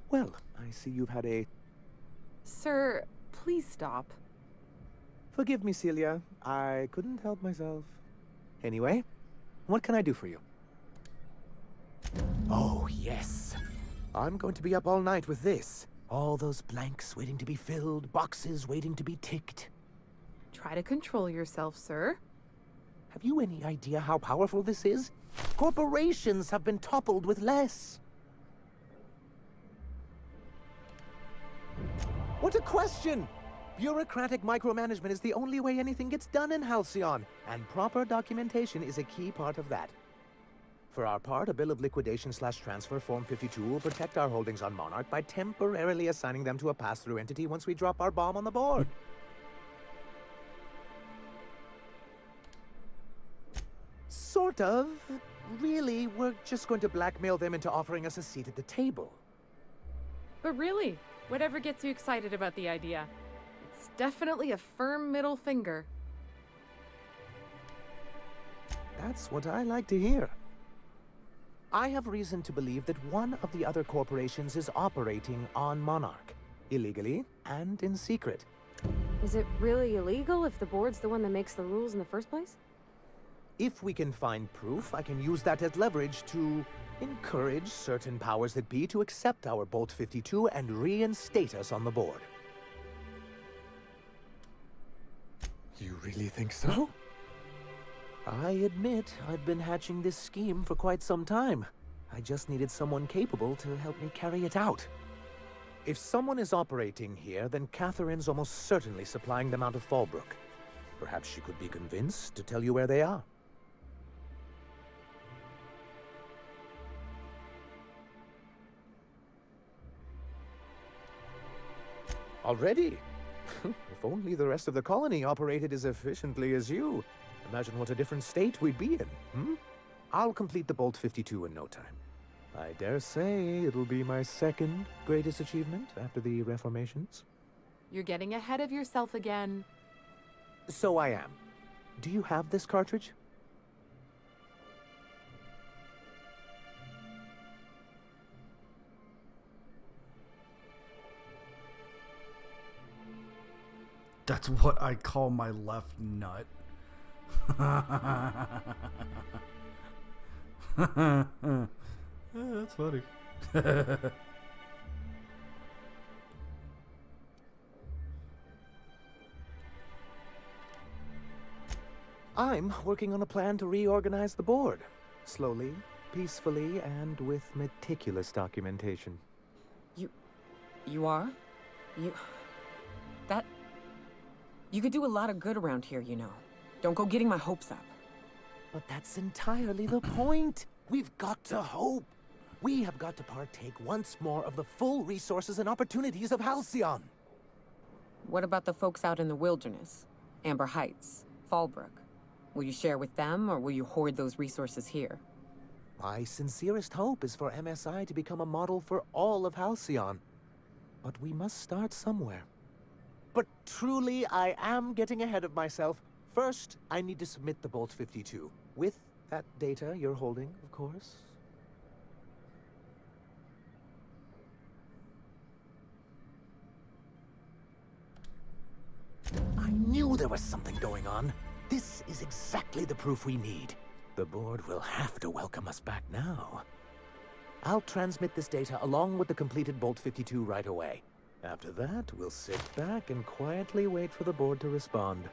Well, I see you've had a... Sir, please stop. Forgive me, Celia. I couldn't help myself. Anyway, what can I do for you? Oh, yes. I'm going to be up all night with this. All those blanks waiting to be filled, boxes waiting to be ticked. Try to control yourself, sir. Have you any idea how powerful this is? Corporations have been toppled with less. What a question! Bureaucratic micromanagement is the only way anything gets done in Halcyon, and proper documentation is a key part of that. For our part, a bill of liquidation/transfer Form 52 will protect our holdings on Monarch by temporarily assigning them to a pass-through entity once we drop our bomb on the board. Sort of. Really, we're just going to blackmail them into offering us a seat at the table. But really, whatever gets you excited about the idea. It's definitely a firm middle finger. That's what I like to hear. I have reason to believe that one of the other corporations is operating on Monarch, illegally and in secret. Is it really illegal if the board's the one that makes the rules in the first place? If we can find proof, I can use that as leverage to encourage certain powers that be to accept our Bolt 52 and reinstate us on the board. You really think so? I admit I've been hatching this scheme for quite some time. I just needed someone capable to help me carry it out. If someone is operating here, then Catherine's almost certainly supplying them out of Fallbrook. Perhaps she could be convinced to tell you where they are. Already? If only the rest of the colony operated as efficiently as you. Imagine what a different state we'd be in, hmm? I'll complete the Bolt 52 in no time. I dare say it'll be my second greatest achievement after the reformations. You're getting ahead of yourself again. So I am. Do you have this cartridge? That's what I call my left nut. That's funny. I'm working on a plan to reorganize the board. Slowly, peacefully, and with meticulous documentation. You are? You could do a lot of good around here, you know. Don't go getting my hopes up. But that's entirely the point. We've got to hope. We have got to partake once more of the full resources and opportunities of Halcyon. What about the folks out in the wilderness? Amber Heights, Fallbrook. Will you share with them, or will you hoard those resources here? My sincerest hope is for MSI to become a model for all of Halcyon. But we must start somewhere. But truly, I am getting ahead of myself. First, I need to submit the Bolt 52. With that data you're holding, of course. I knew there was something going on. This is exactly the proof we need. The board will have to welcome us back now. I'll transmit this data along with the completed Bolt 52 right away. After that, we'll sit back and quietly wait for the board to respond.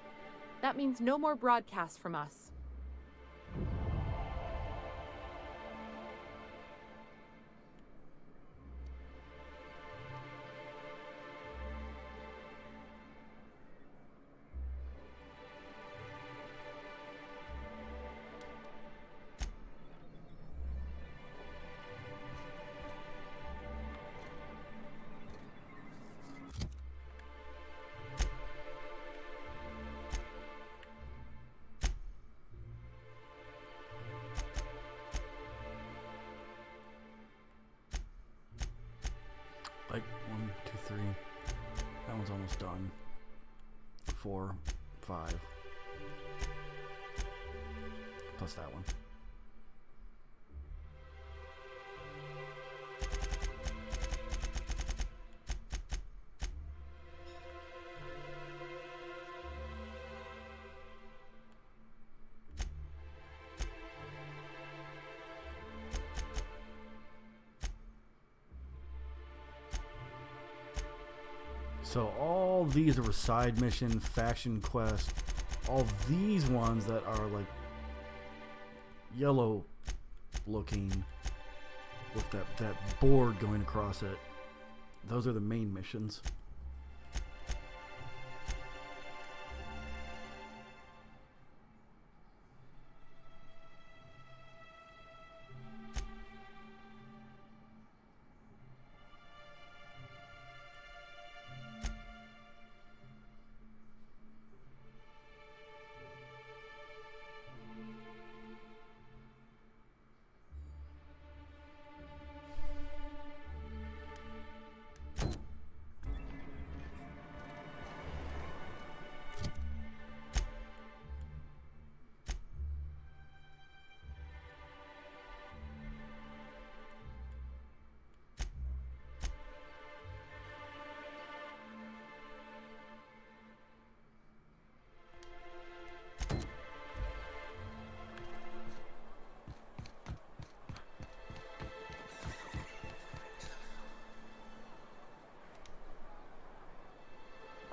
That means no more broadcasts from us. Like 1, 2, 3. That one's almost done. 4, 5. Plus that one. So all these are side mission, faction quest, all these ones that are like yellow looking with that board going across it, those are the main missions.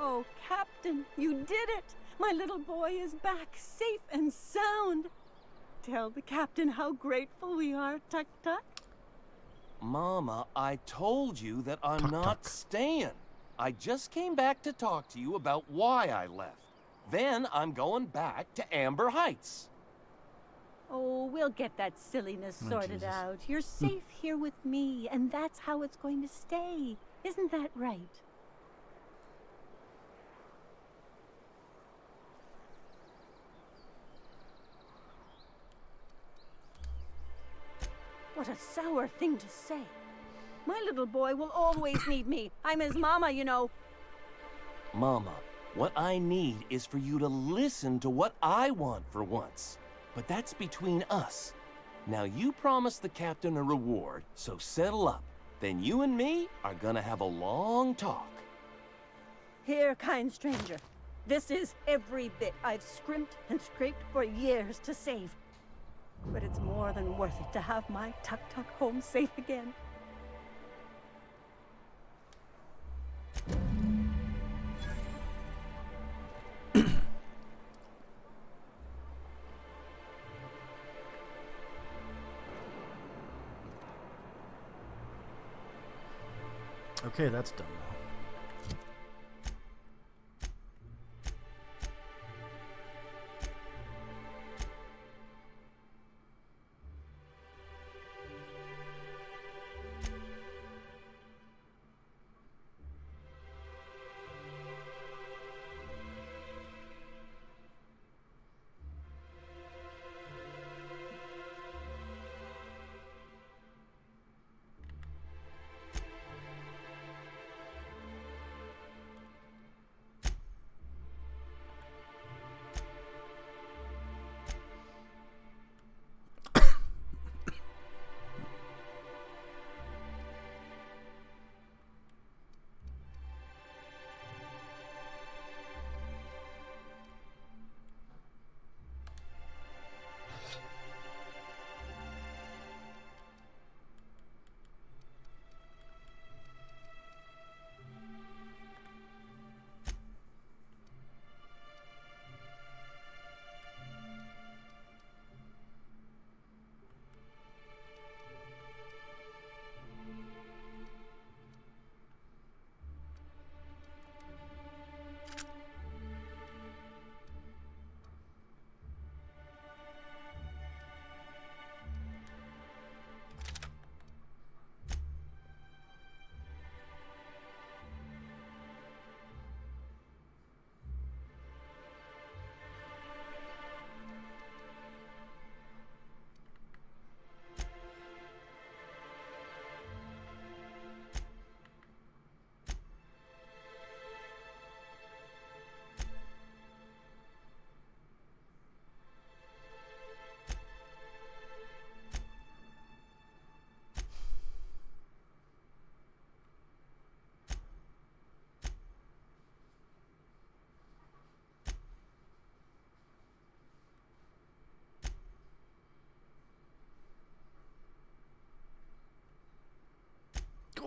Oh, Captain, you did it! My little boy is back, safe and sound. Tell the captain how grateful we are, Tuck Tuck. Mama, I told you that I'm not staying. I just came back to talk to you about why I left. Then I'm going back to Amber Heights. Oh, we'll get that silliness sorted out. You're safe here with me, and that's how it's going to stay. Isn't that right? What a sour thing to say. My little boy will always need me. I'm his mama, you know. Mama, what I need is for you to listen to what I want for once. But that's between us. Now you promised the captain a reward, so settle up. Then you and me are gonna have a long talk. Here, kind stranger. This is every bit I've scrimped and scraped for years to save. But it's more than worth it to have my Tuk-Tuk home safe again. Okay, that's done now.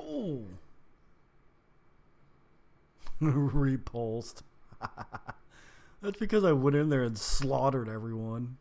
Oh. Repulsed. That's because I went in there and slaughtered everyone.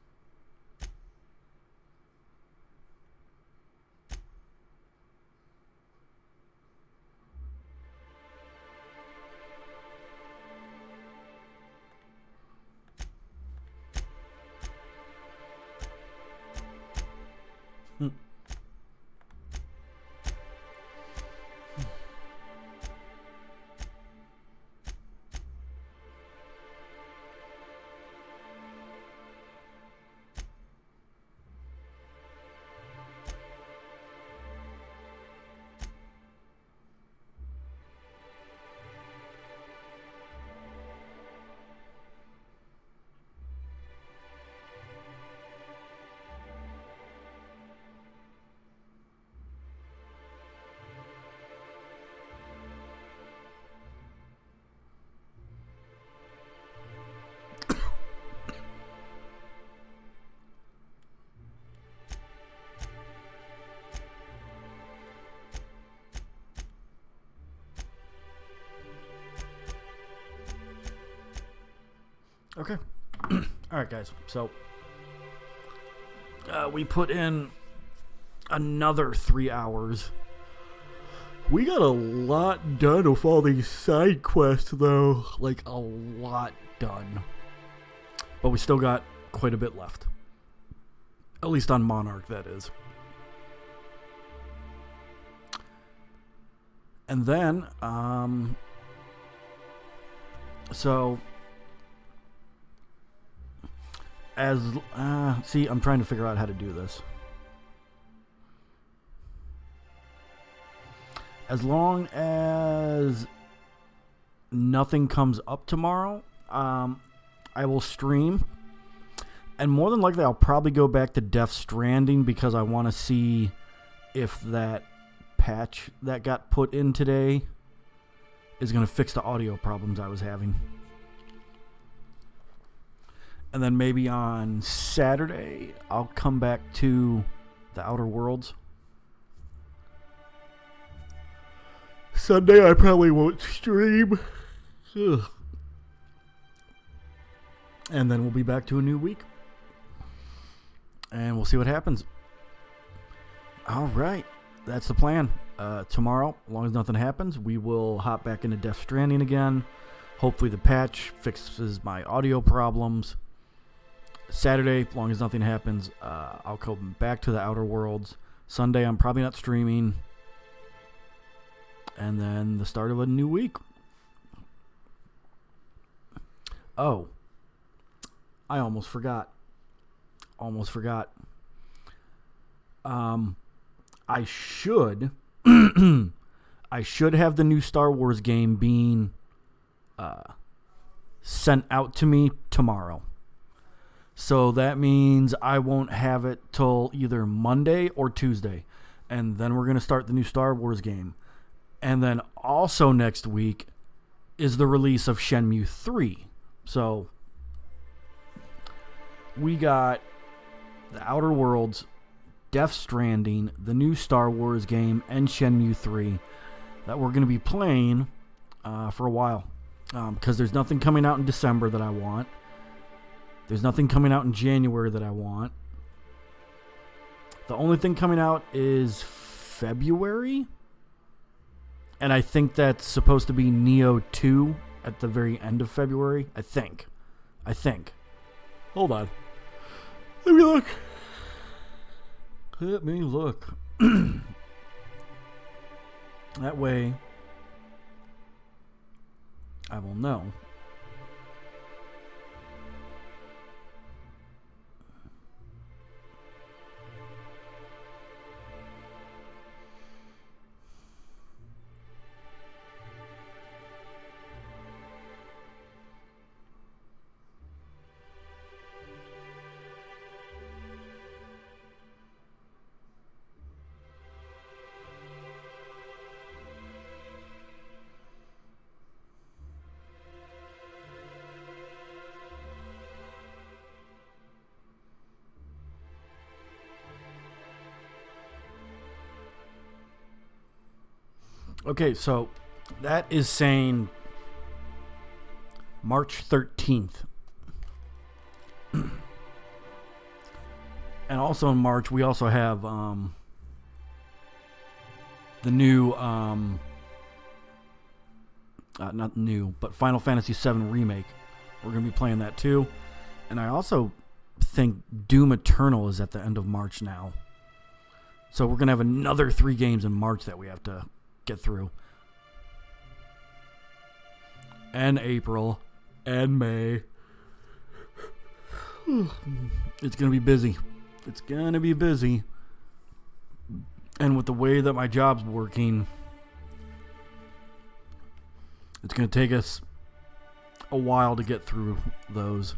Okay. Alright, guys. So, we put in another 3 hours. We got a lot done with all these side quests, though. Like, a lot done. But we still got quite a bit left. At least on Monarch, that is. And then, so... see, I'm trying to figure out how to do this. As long as nothing comes up tomorrow, I will stream. And more than likely, I'll probably go back to Death Stranding because I want to see if that patch that got put in today is going to fix the audio problems I was having. And then maybe on Saturday, I'll come back to the Outer Worlds. Sunday, I probably won't stream. Ugh. And then we'll be back to a new week. And we'll see what happens. All right. That's the plan. Tomorrow, as long as nothing happens, we will hop back into Death Stranding again. Hopefully the patch fixes my audio problems. Saturday, as long as nothing happens, I'll come back to the Outer Worlds. Sunday, I'm probably not streaming. And then the start of a new week. Oh. I almost forgot. I should have the new Star Wars game being sent out to me tomorrow. So that means I won't have it till either Monday or Tuesday. And then we're going to start the new Star Wars game. And then also next week is the release of Shenmue 3. So we got the Outer Worlds, Death Stranding, the new Star Wars game, and Shenmue 3 that we're going to be playing for a while. Because there's nothing coming out in December that I want. There's nothing coming out in January that I want. The only thing coming out is February. And I think that's supposed to be Neo 2 at the very end of February. I think. Hold on. Let me look. That way, I will know. Okay, so that is saying March 13th. And also in March, we also have the new, not new, but Final Fantasy VII Remake. We're going to be playing that too. And I also think Doom Eternal is at the end of March now. So we're going to have another 3 games in March that we have to get through. And April. And May. It's going to be busy. And with the way that my job's working, it's going to take us a while to get through those.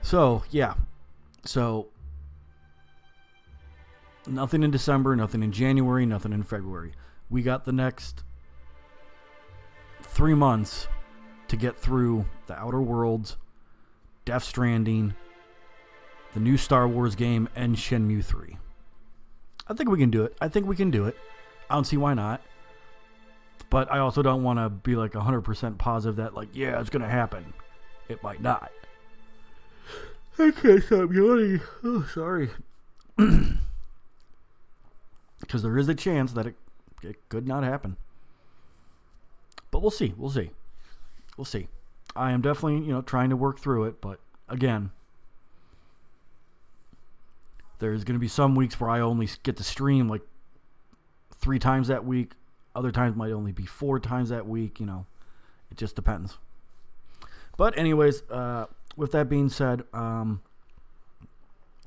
So, yeah. So, nothing in December, nothing in January, nothing in February. We got the next 3 months to get through the Outer Worlds, Death Stranding, the new Star Wars game, and Shenmue 3. I think we can do it. I don't see why not. But I also don't want to be like 100% positive that, like, yeah, it's going to happen. It might not. I can't stop yawning. Oh, sorry. Because there is a chance that it could not happen. But we'll see. I am definitely, trying to work through it. But again, there's going to be some weeks where I only get to stream like 3 times that week. Other times might only be 4 times that week. It just depends. But anyways, with that being said, I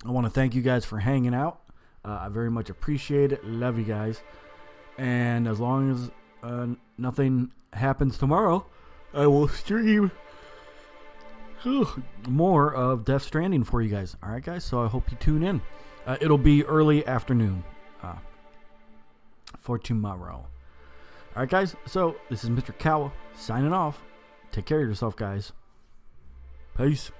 want to thank you guys for hanging out. I very much appreciate it. Love you guys. And as long as nothing happens tomorrow, I will stream more of Death Stranding for you guys. All right, guys? So I hope you tune in. It'll be early afternoon for tomorrow. All right, guys? So this is Mr. Kawa signing off. Take care of yourself, guys. Peace.